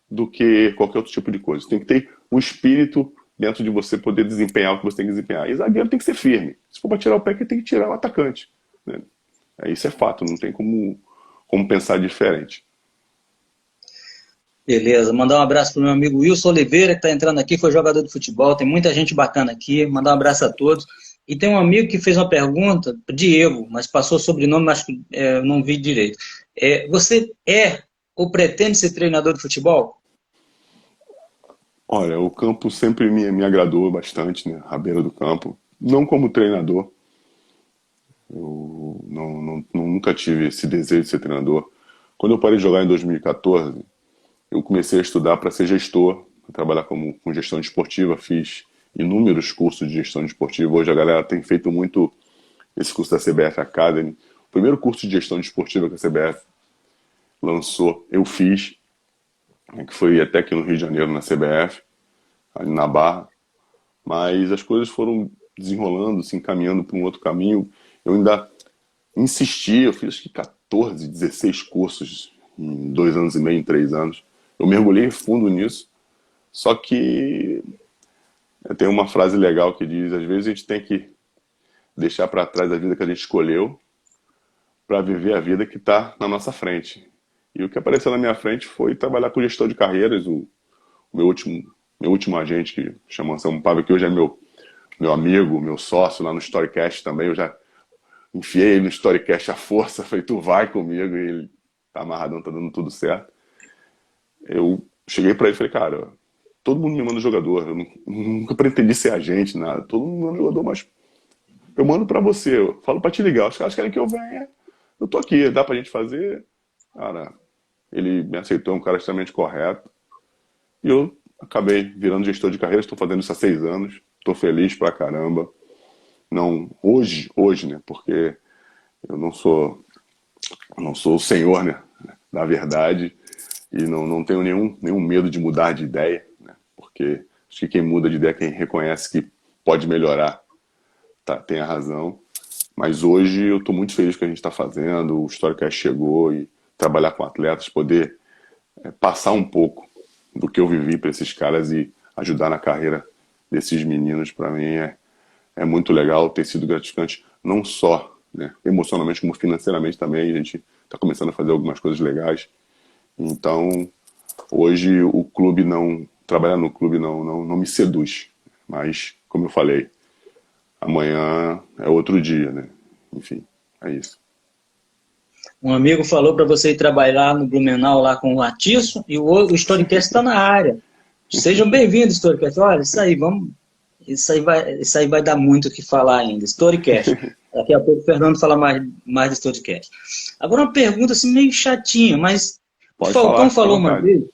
do que qualquer outro tipo de coisa. Tem que ter o espírito dentro de você poder desempenhar o que você tem que desempenhar. E zagueiro tem que ser firme. Se for para tirar o pé, tem que tirar o atacante. Né? Isso é fato, não tem como pensar diferente. Beleza, mandar um abraço para o meu amigo Wilson Oliveira, que está entrando aqui, foi jogador de futebol, tem muita gente bacana aqui, mandar um abraço a todos. E tem um amigo que fez uma pergunta, Diego, mas passou o sobrenome, acho que eu não vi direito. Você é ou pretende ser treinador de futebol? Olha, o campo sempre me agradou bastante, né? A beira do campo. Não como treinador. Eu nunca tive esse desejo de ser treinador. Quando eu parei de jogar em 2014, eu comecei a estudar para ser gestor, pra trabalhar com gestão esportiva. Fiz inúmeros cursos de gestão esportiva. Hoje a galera tem feito muito esse curso da CBF Academy. O primeiro curso de gestão esportiva que a CBF lançou, eu fiz, que foi até aqui no Rio de Janeiro, na CBF, ali na Barra. Mas as coisas foram desenrolando, se encaminhando para um outro caminho. Eu ainda insisti, eu fiz acho que 14, 16 cursos em 2 anos e meio, em 3 anos. Eu mergulhei fundo nisso, só que tem uma frase legal que diz, às vezes a gente tem que deixar para trás a vida que a gente escolheu para viver a vida que está na nossa frente. E o que apareceu na minha frente foi trabalhar com gestão de carreiras. O meu último agente, que chama Anselmo Paiva, que hoje é meu amigo, meu sócio lá no Storycast também. Eu já enfiei ele no Storycast à força, falei, tu vai comigo, e ele tá amarradão, tá dando tudo certo. Eu cheguei para ele e falei, cara, todo mundo me manda jogador, eu nunca pretendi ser agente, nada, todo mundo me manda jogador, mas eu mando para você, eu falo para te ligar, os caras querem que eu venha, eu tô aqui, dá pra gente fazer? Cara, ele me aceitou, é um cara extremamente correto, e eu acabei virando gestor de carreira, estou fazendo isso há 6 anos, estou feliz pra caramba. Não, hoje, né, porque eu não sou o senhor, né, da verdade, e não tenho nenhum medo de mudar de ideia, né? porque acho que quem muda de ideia é quem reconhece que pode melhorar, tá, tem a razão. Mas hoje eu estou muito feliz com o que a gente está fazendo, o Storycast chegou e trabalhar com atletas, poder passar um pouco do que eu vivi para esses caras e ajudar na carreira desses meninos, para mim é muito legal, tem sido gratificante, não só, né, emocionalmente, como financeiramente também. A gente está começando a fazer algumas coisas legais. Então, hoje o clube não, trabalhar no clube não me seduz. Mas, como eu falei, amanhã é outro dia, né? Enfim, é isso. Um amigo falou para você ir trabalhar no Blumenau lá com o Latiço e o Storycast está na área. Sejam bem-vindos, Storycast. Olha, isso aí, vamos. Isso aí vai dar muito o que falar ainda. Storycast. Daqui a pouco o Fernando fala mais do Storycast. Agora uma pergunta assim meio chatinha, mas o Pode Falcão falar, fica à falou uma vontade. vez.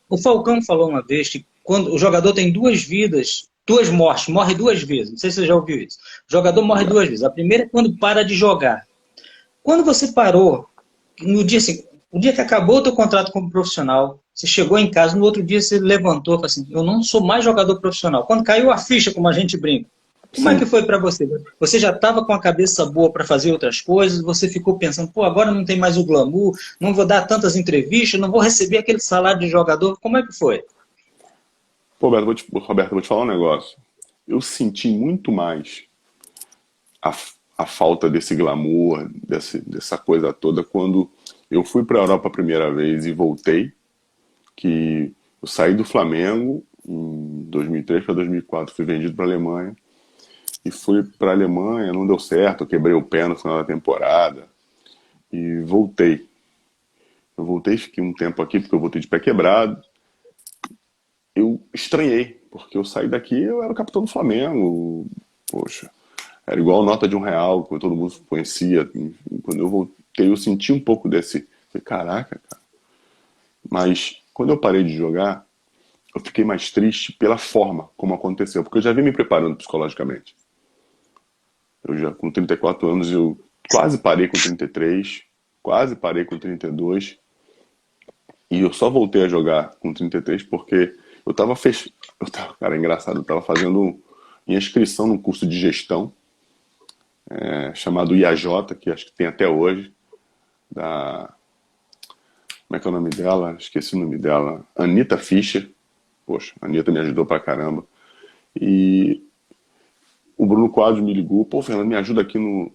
O Falcão falou uma vez que quando o jogador tem duas vidas, duas mortes, morre duas vezes. Não sei se você já ouviu isso. O jogador morre Já. duas vezes. A primeira é quando para de jogar. Quando você parou, no dia assim, o dia que acabou o teu contrato como profissional, você chegou em casa, no outro dia você levantou e falou assim, eu não sou mais jogador profissional. Quando caiu a ficha, como a gente brinca, como é que Sim. foi para você? Você já estava com a cabeça boa para fazer outras coisas, você ficou pensando, pô, agora não tem mais o glamour, não vou dar tantas entrevistas, não vou receber aquele salário de jogador. Como é que foi? Pô, Roberto, vou te falar um negócio. Eu senti muito mais a, a falta desse glamour, dessa coisa toda, quando eu fui para a Europa a primeira vez e voltei, que eu saí do Flamengo em 2003 para 2004, fui vendido para a Alemanha, e fui para a Alemanha, não deu certo, eu quebrei o pé no final da temporada, e voltei. Eu voltei, fiquei um tempo aqui, porque eu voltei de pé quebrado. Eu estranhei, porque eu saí daqui, eu era o capitão do Flamengo, poxa, era igual nota de R$ 1, que todo mundo conhecia. Quando eu voltei, eu senti um pouco desse, falei, caraca, cara. Mas quando eu parei de jogar, eu fiquei mais triste pela forma como aconteceu, porque eu já vinha me preparando psicologicamente. Eu já com 34 anos, eu quase parei com 33, quase parei com 32, e eu só voltei a jogar com 33 porque eu tava fech... eu tava, cara, é engraçado, eu tava fazendo minha inscrição num curso de gestão, chamado IAJ, que acho que tem até hoje, da, como é que é o nome dela? Esqueci o nome dela. Anita Fischer. Poxa, a Anitta me ajudou pra caramba. E o Bruno Quadros me ligou, pô, Fernando, me ajuda aqui no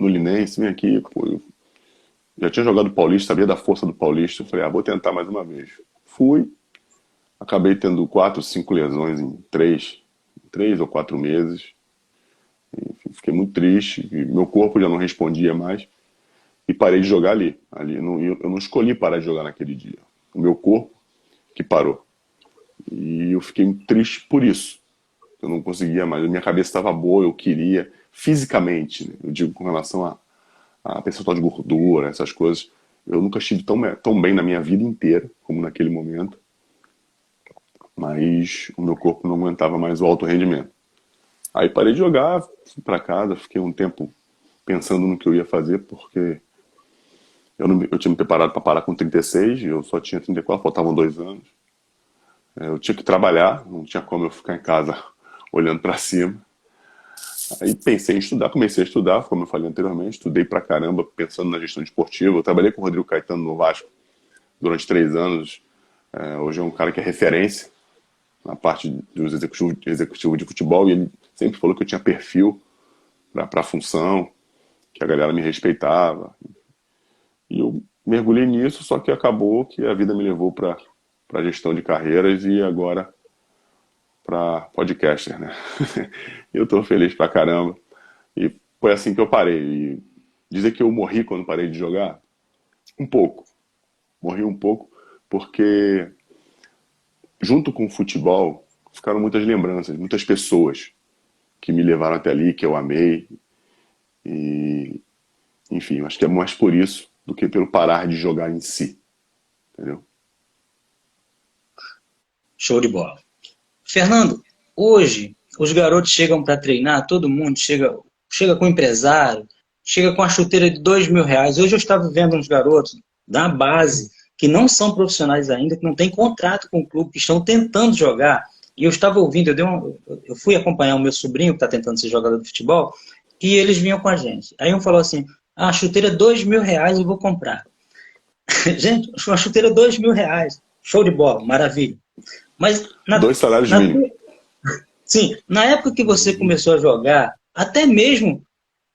Linense, vem aqui. Pô, eu já tinha jogado Paulista, sabia da força do Paulista. Eu falei, vou tentar mais uma vez. Fui, acabei tendo 4, 5 lesões em 3 ou 4 meses. Enfim, fiquei muito triste, meu corpo já não respondia mais. E parei de jogar ali. Eu não escolhi parar de jogar naquele dia. O meu corpo que parou. E eu fiquei triste por isso. Eu não conseguia mais. A minha cabeça estava boa, eu queria, fisicamente, né? Eu digo com relação a percentual de gordura, essas coisas. Eu nunca estive tão bem na minha vida inteira como naquele momento. Mas o meu corpo não aguentava mais o alto rendimento. Aí parei de jogar, fui para casa, fiquei um tempo pensando no que eu ia fazer, porque eu tinha me preparado para parar com 36, eu só tinha 34, faltavam 2 anos. Eu tinha que trabalhar, não tinha como eu ficar em casa olhando para cima. Aí pensei em estudar, comecei a estudar, como eu falei anteriormente, estudei pra caramba pensando na gestão esportiva. Eu trabalhei com o Rodrigo Caetano no Vasco durante 3 anos. Hoje é um cara que é referência na parte dos executivos de futebol, e ele sempre falou que eu tinha perfil para a função, que a galera me respeitava. E eu mergulhei nisso, só que acabou que a vida me levou para gestão de carreiras e agora para podcaster, né? Eu tô feliz pra caramba. E foi assim que eu parei. E dizer que eu morri quando parei de jogar? Um pouco. Morri um pouco porque junto com o futebol ficaram muitas lembranças, muitas pessoas que me levaram até ali, que eu amei. E enfim, acho que é mais por isso do que pelo parar de jogar em si, entendeu? Show de bola. Fernando, hoje os garotos chegam para treinar, todo mundo chega com empresário, chega com a chuteira de R$ 2.000. Hoje eu estava vendo uns garotos da base que não são profissionais ainda, que não têm contrato com o clube, que estão tentando jogar. e eu estava ouvindo, eu fui acompanhar o meu sobrinho, que está tentando ser jogador de futebol, e eles vinham com a gente. Aí um falou assim, a chuteira é R$ 2.000, eu vou comprar. Gente, uma chuteira é R$ 2.000. Show de bola, maravilha. Mas, Dois salários na, mínimos. sim, na época que você começou a jogar, até mesmo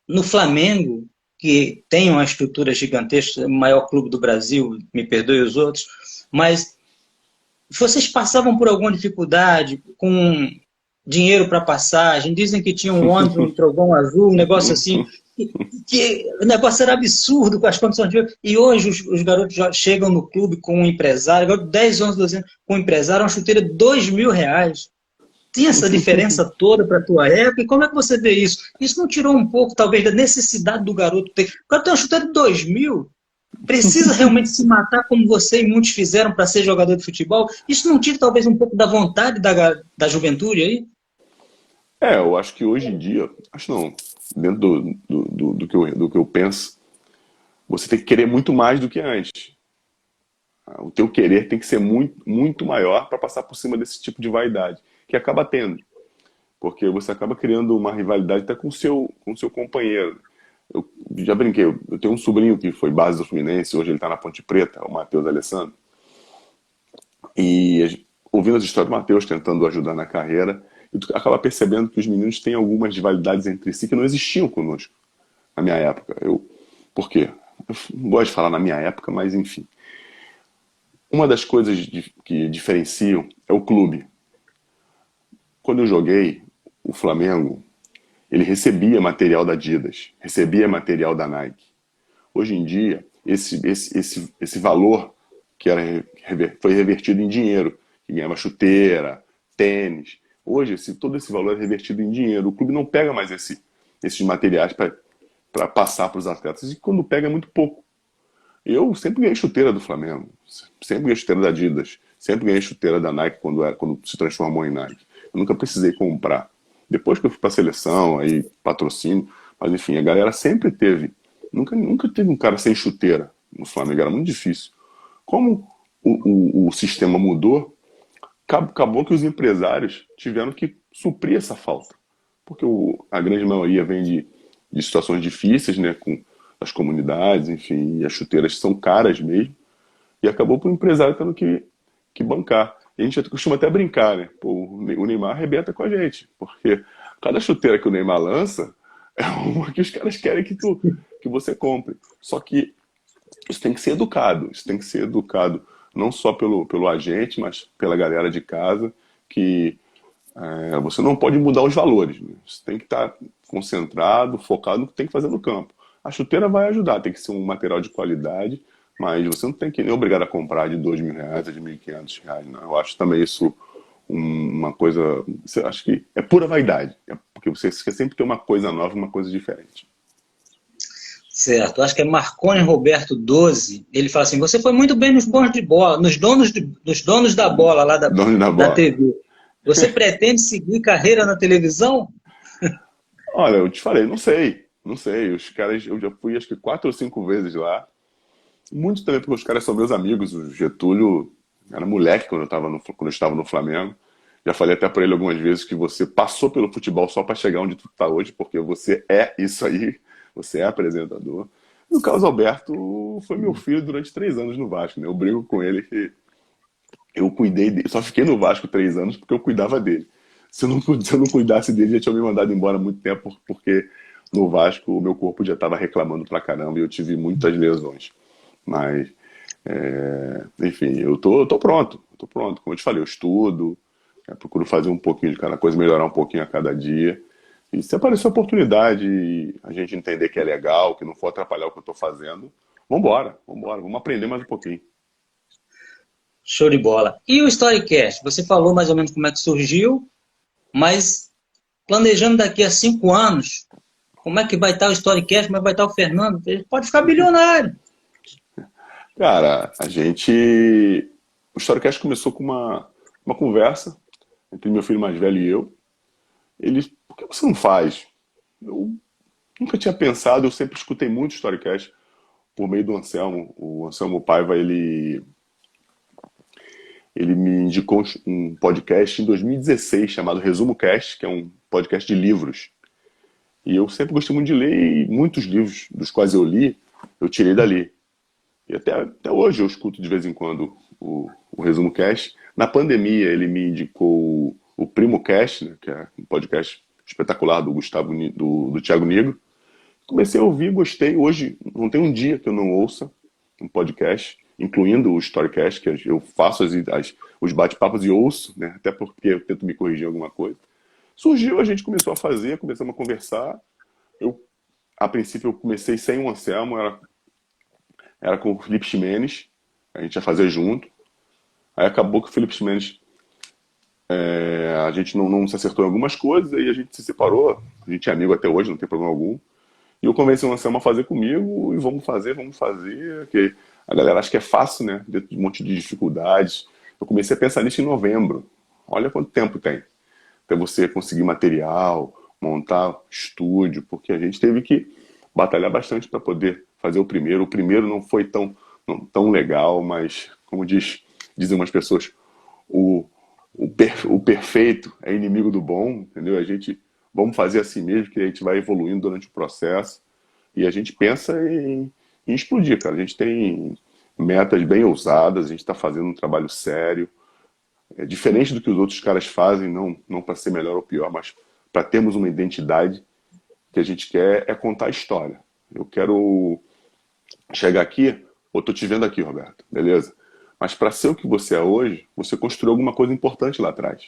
no Flamengo, que tem uma estrutura gigantesca, o maior clube do Brasil, me perdoe os outros, mas vocês passavam por alguma dificuldade com dinheiro para passagem? Dizem que tinha um ônibus, um trovão azul, um negócio assim, que o negócio era absurdo com as condições de jogo. E hoje os garotos já chegam no clube com um empresário, agora 10, 11, 12 anos, com um empresário, uma chuteira de R$ 2.000. Tinha essa diferença toda para a tua época, e como é que você vê isso? Isso não tirou um pouco, talvez, da necessidade do garoto ter. O cara tem uma chuteira de 2.000, precisa realmente se matar como você e muitos fizeram para ser jogador de futebol? Isso não tira, talvez, um pouco da vontade da juventude aí? Eu acho que hoje em dia, acho não, dentro do que eu penso, você tem que querer muito mais do que antes. O teu querer tem que ser muito, muito maior para passar por cima desse tipo de vaidade, que acaba tendo. Porque você acaba criando uma rivalidade até com o seu companheiro. Eu já brinquei, eu tenho um sobrinho que foi base do Fluminense, hoje ele está na Ponte Preta, o Matheus Alessandro. E ouvindo as histórias do Matheus, tentando ajudar na carreira, e tu acaba percebendo que os meninos têm algumas rivalidades entre si que não existiam conosco na minha época. Por quê? Eu não gosto de falar na minha época, mas enfim. Uma das coisas que diferenciam é o clube. Quando eu joguei, o Flamengo, ele recebia material da Adidas, recebia material da Nike. Hoje em dia, esse valor que foi revertido em dinheiro, que ganhava chuteira, tênis. Hoje, todo esse valor é revertido em dinheiro. O clube não pega mais esses materiais para passar para os atletas. E quando pega, é muito pouco. Eu sempre ganhei chuteira do Flamengo, sempre ganhei chuteira da Adidas, sempre ganhei chuteira da Nike quando se transformou em Nike. Eu nunca precisei comprar. Depois que eu fui para a seleção, aí patrocínio, mas enfim, a galera sempre teve. Nunca teve um cara sem chuteira no Flamengo, era muito difícil. Como o sistema mudou, acabou que os empresários tiveram que suprir essa falta. Porque a grande maioria vem de situações difíceis, né, com as comunidades, enfim, e as chuteiras são caras mesmo, e acabou para o empresário tendo que bancar. E a gente costuma até brincar, né? Pô, o Neymar arrebenta com a gente, porque cada chuteira que o Neymar lança é uma que os caras querem que você compre. Só que isso tem que ser educado, isso tem que ser educado não só pelo agente, mas pela galera de casa, que você não pode mudar os valores. Né? Você tem que estar concentrado, focado no que tem que fazer no campo. A chuteira vai ajudar, tem que ser um material de qualidade, mas você não tem que nem obrigado a comprar de R$ 2.000 ou de R$ 1.500. Não. Eu acho também isso uma coisa. Acho que é pura vaidade. Porque você quer sempre ter uma coisa nova, uma coisa diferente. Certo, acho que é Marconi Roberto 12. Ele fala assim: você foi muito bem nos bons de bola, nos donos da bola lá Dono da da bola. TV. Você pretende seguir carreira na televisão? Olha, eu te falei, não sei. Não sei. Os caras, eu já fui acho que 4 ou 5 vezes lá. Muito também porque os caras são meus amigos. O Getúlio era moleque quando eu estava no Flamengo. Já falei até para ele algumas vezes que você passou pelo futebol só para chegar onde tu está hoje, porque você é isso aí. Você é apresentador. E o Carlos Alberto foi meu filho durante 3 anos no Vasco, né? Eu brigo com ele que eu cuidei dele. Só fiquei no Vasco 3 anos porque eu cuidava dele. Se eu não cuidasse dele, já tinha me mandado embora há muito tempo, porque no Vasco o meu corpo já estava reclamando pra caramba e eu tive muitas lesões. Mas, enfim, eu tô pronto. Eu tô pronto. Como eu te falei, eu estudo, procuro fazer um pouquinho de cada coisa, melhorar um pouquinho a cada dia. E se aparecer a oportunidade e a gente entender que é legal, que não for atrapalhar o que eu estou fazendo, vambora, vambora, vamos aprender mais um pouquinho. Show de bola. E o Storycast? Você falou mais ou menos como é que surgiu, mas planejando daqui a 5 anos, como é que vai estar o Storycast, como é que vai estar o Fernando? Ele pode ficar bilionário. Cara, o Storycast começou com uma conversa entre meu filho mais velho e eu. Ele, por que você não faz? Eu nunca tinha pensado, eu sempre escutei muito Storycast por meio do Anselmo. O Anselmo Paiva, ele me indicou um podcast em 2016 chamado Resumo Cast, que é um podcast de livros. E eu sempre gostei muito de ler, e muitos livros dos quais eu li, eu tirei dali. E até hoje eu escuto de vez em quando o Resumo Cast. Na pandemia ele me indicou o Primo Cast, né, que é um podcast espetacular do do Thiago Nigro. Comecei a ouvir, gostei. Hoje não tem um dia que eu não ouça um podcast, incluindo o Storycast, que eu faço os bate-papos e ouço, né, até porque eu tento me corrigir em alguma coisa. Surgiu, a gente começou a fazer, começamos a conversar. A princípio eu comecei sem o Anselmo, era com o Felipe Ximenes, a gente ia fazer junto. Aí acabou que o Felipe Ximenes, a gente não se acertou em algumas coisas, aí a gente se separou. A gente é amigo até hoje, não tem problema algum. E eu convenci o Anselmo a fazer comigo, e vamos fazer, porque a galera acha que é fácil, né? Dentro de um monte de dificuldades. Eu comecei a pensar nisso em novembro. Olha quanto tempo tem. Até você conseguir material, montar estúdio, porque a gente teve que batalhar bastante para poder fazer o primeiro. O primeiro não foi tão legal, mas, como dizem umas pessoas, o perfeito é inimigo do bom, entendeu? Vamos fazer assim mesmo, que a gente vai evoluindo durante o processo. E a gente pensa em explodir, cara. A gente tem metas bem ousadas, a gente está fazendo um trabalho sério. É diferente do que os outros caras fazem, não para ser melhor ou pior, mas para termos uma identidade. Que a gente quer é contar a história. Eu quero chegar aqui, ou tô te vendo aqui, Roberto, beleza? Mas para ser o que você é hoje, você construiu alguma coisa importante lá atrás.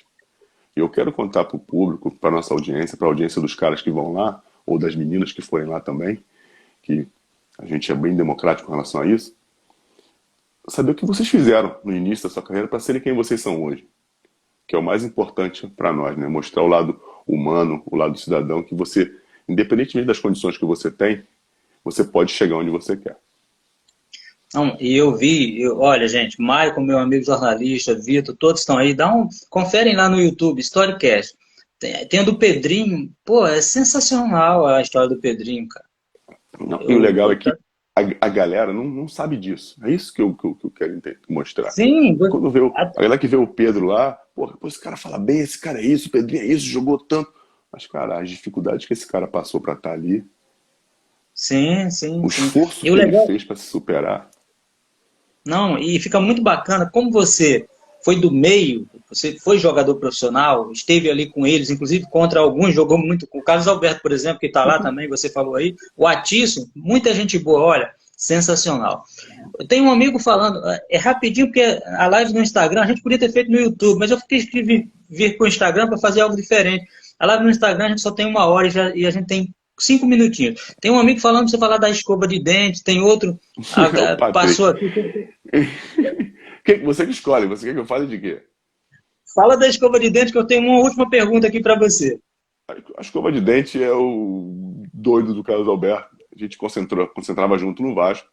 E eu quero contar para o público, para nossa audiência, para a audiência dos caras que vão lá, ou das meninas que forem lá também, que a gente é bem democrático com relação a isso, saber o que vocês fizeram no início da sua carreira para serem quem vocês são hoje. Que é o mais importante para nós, né? Mostrar o lado humano, o lado cidadão, que você, independentemente das condições que você tem, você pode chegar onde você quer. Não, e olha, gente, Maicon, meu amigo jornalista, Vitor, todos estão aí, conferem lá no YouTube, Storycast. Tem a do Pedrinho, pô, é sensacional a história do Pedrinho, cara. Não, e o legal é que a galera não sabe disso. É isso que eu quero mostrar. Sim, Quando a galera que vê o Pedro lá, pô, esse cara fala bem, esse cara é isso, o Pedrinho é isso, jogou tanto. Mas, cara, as dificuldades que esse cara passou para estar ali, sim. o esforço que ele fez para se superar. Não, e fica muito bacana, como você foi do meio, você foi jogador profissional, esteve ali com eles, inclusive contra alguns, jogou muito, com o Carlos Alberto, por exemplo, que está lá também, você falou aí, o Atício, muita gente boa, olha, sensacional. Eu tenho um amigo falando, é rapidinho, porque a live no Instagram, a gente podia ter feito no YouTube, mas eu quis vir para o Instagram para fazer algo diferente. A live no Instagram a gente só tem 1 hora e a gente tem 5 minutinhos. Tem um amigo falando para você falar da escova de dente, tem outro, passou aqui. Você que escolhe, você quer que eu fale de quê? Fala da escova de dente, que eu tenho uma última pergunta aqui para você. A escova de dente é o doido do Carlos Alberto. A gente concentrava junto no Vasco.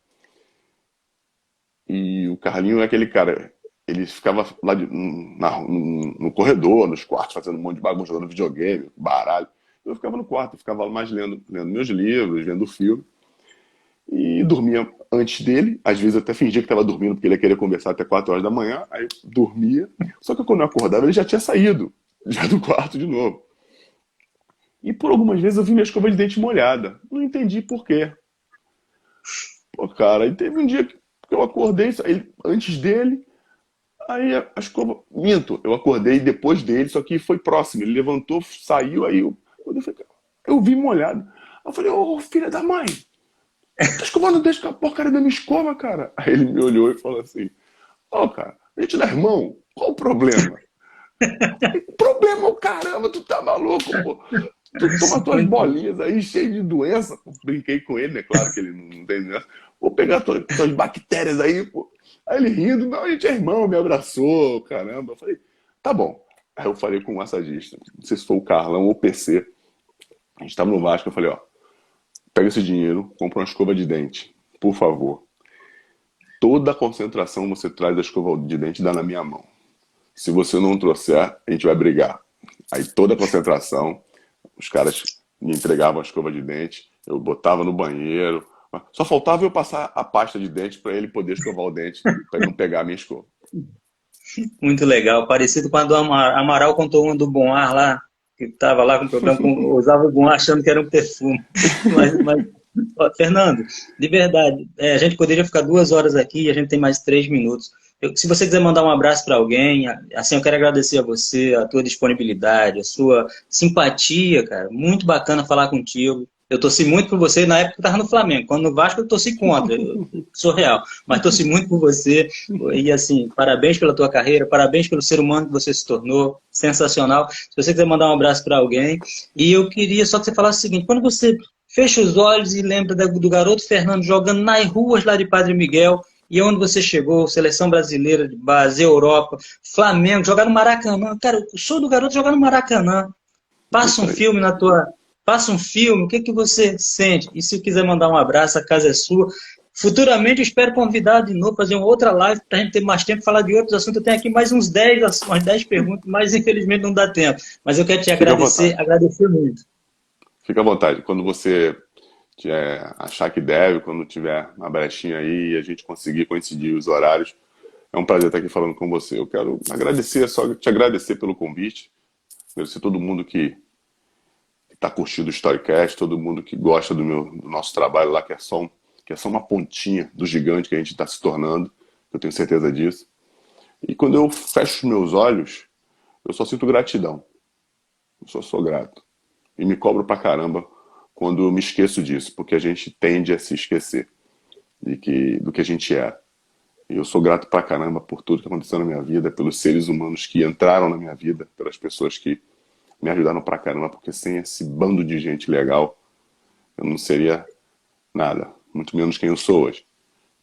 E o Carlinho é aquele cara, ele ficava lá no corredor, nos quartos, fazendo um monte de bagunça, jogando videogame, baralho. Eu ficava no quarto, eu ficava mais lendo meus livros, vendo filme. E dormia antes dele. Às vezes eu até fingia que estava dormindo, porque ele ia querer conversar até 4 horas da manhã. Aí eu dormia. Só que quando eu acordava, ele já tinha saído, já do quarto de novo. E por algumas vezes eu vi minha escova de dente molhada. Não entendi por quê. Pô, cara, aí teve um dia que eu acordei antes dele. Aí a escova... Minto, eu acordei depois dele, só que foi próximo. Ele levantou, saiu, aí eu vi molhado. Aí eu falei, ô, filha da mãe, tá escovando o dente com a porcaria da minha escova, cara? Aí ele me olhou e falou assim, ó, cara, a gente não é irmão, qual o problema? Problema, caramba, tu tá maluco, pô. Tu toma tuas bolinhas aí, cheio de doença. Brinquei com ele, né? Claro que ele não tem doença. Vou pegar tuas bactérias aí, pô. Aí ele rindo, não, a gente é irmão, me abraçou, caramba. Eu falei, tá bom. Aí eu falei com o massagista, não sei se foi o Carlão ou o PC. A gente tava no Vasco, eu falei, ó, pega esse dinheiro, compra uma escova de dente, por favor. Toda a concentração você traz da escova de dente e dá na minha mão. Se você não trouxer, a gente vai brigar. Aí toda a concentração, os caras me entregavam a escova de dente, eu botava no banheiro. Só faltava eu passar a pasta de dente para ele poder escovar o dente, para ele não pegar a minha escova. Muito legal. Parecido com a do Amaral contou uma do Bom Ar lá, que estava lá com problema, usava o Bom Ar achando que era um perfume. Mas ó, Fernando, de verdade, a gente poderia ficar 2 horas aqui e a gente tem mais 3 minutos. Se você quiser mandar um abraço para alguém, assim, eu quero agradecer a você, a tua disponibilidade, a sua simpatia, cara. Muito bacana falar contigo. Eu torci muito por você na época que eu estava no Flamengo. Quando no Vasco eu torci contra, eu sou real. Mas torci muito por você. E assim, parabéns pela tua carreira, parabéns pelo ser humano que você se tornou. Sensacional. Se você quiser mandar um abraço para alguém. E eu queria só que você falasse o seguinte, quando você fecha os olhos e lembra do garoto Fernando jogando nas ruas lá de Padre Miguel, e onde você chegou, seleção brasileira de base, Europa, Flamengo, jogar no Maracanã. Cara, o sonho do garoto é jogar no Maracanã. Passa um filme na tua... Passa um filme, o que, que você sente? E se quiser mandar um abraço, a casa é sua. Futuramente eu espero convidar de novo, fazer uma outra live, para a gente ter mais tempo, falar de outros assuntos. Eu tenho aqui mais umas 10 perguntas, mas infelizmente não dá tempo. Mas eu quero te agradecer muito. Fica à vontade. Quando você achar que deve, quando tiver uma brechinha aí e a gente conseguir coincidir os horários, é um prazer estar aqui falando com você. Eu quero agradecer, só te agradecer pelo convite, agradecer a todo mundo que está curtindo o Storycast, todo mundo que gosta do nosso trabalho lá, que é só uma pontinha do gigante que a gente está se tornando, eu tenho certeza disso. E quando eu fecho os meus olhos, eu só sinto gratidão. Eu só sou grato. E me cobro pra caramba quando eu me esqueço disso, porque a gente tende a se esquecer do que a gente é. E eu sou grato pra caramba por tudo que aconteceu na minha vida, pelos seres humanos que entraram na minha vida, pelas pessoas que me ajudaram pra caramba, porque sem esse bando de gente legal, eu não seria nada, muito menos quem eu sou hoje.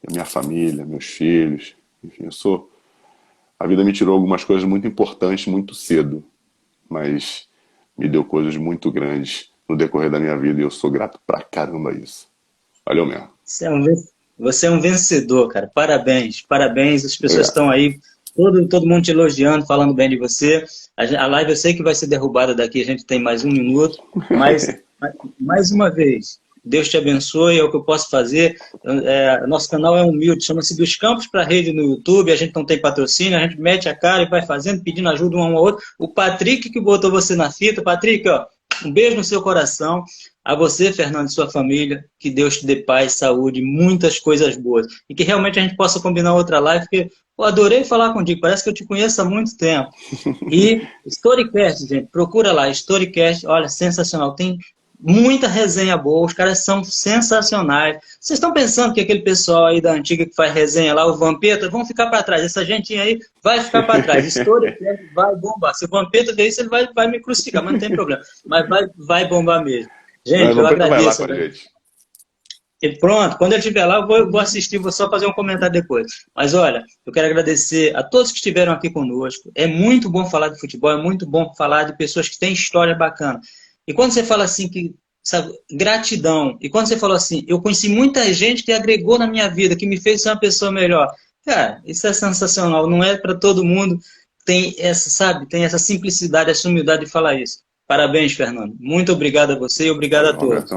A minha família, meus filhos, enfim, a vida me tirou algumas coisas muito importantes muito cedo, mas me deu coisas muito grandes no decorrer da minha vida e eu sou grato pra caramba a isso. Valeu mesmo. Você é um vencedor, cara. Parabéns, parabéns. As pessoas Obrigado. estão aí, todo mundo te elogiando, falando bem de você. A live eu sei que vai ser derrubada daqui, a gente tem mais 1 minuto, mas mais uma vez, Deus te abençoe, é o que eu posso fazer. Nosso canal é humilde, chama-se Dos Campos para a Rede no YouTube, a gente não tem patrocínio, a gente mete a cara e vai fazendo, pedindo ajuda um ao outro. O Patrick que botou você na fita, Patrick, ó, um beijo no seu coração. A você, Fernando, e sua família, que Deus te dê paz, saúde, muitas coisas boas. E que realmente a gente possa combinar outra live, porque eu adorei falar contigo, parece que eu te conheço há muito tempo. E Storycast, gente, procura lá, Storycast, olha, sensacional, tem muita resenha boa, os caras são sensacionais. Vocês estão pensando que aquele pessoal aí da antiga que faz resenha lá, o Vampeta, vão ficar para trás, essa gentinha aí vai ficar para trás, Storycast vai bombar. Se o Vampeta ver isso, ele vai me crucificar, mas não tem problema, mas vai bombar mesmo. Gente, eu agradeço. E pronto, quando ele estiver lá, eu vou assistir, vou só fazer um comentário depois. Mas olha, eu quero agradecer a todos que estiveram aqui conosco. É muito bom falar de futebol, é muito bom falar de pessoas que têm história bacana. E quando você fala assim, sabe, gratidão, e quando você falou assim, eu conheci muita gente que agregou na minha vida, que me fez ser uma pessoa melhor. Cara, isso é sensacional, não é para todo mundo tem essa, sabe, tem essa simplicidade, essa humildade de falar isso. Parabéns, Fernando. Muito obrigado a você e obrigado a todos.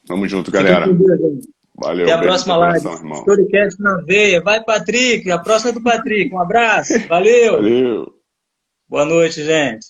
Tamo junto, galera. Valeu. Até a próxima live. Storycast na veia. Vai, Patrick. A próxima é do Patrick. Um abraço. Valeu. Valeu. Boa noite, gente.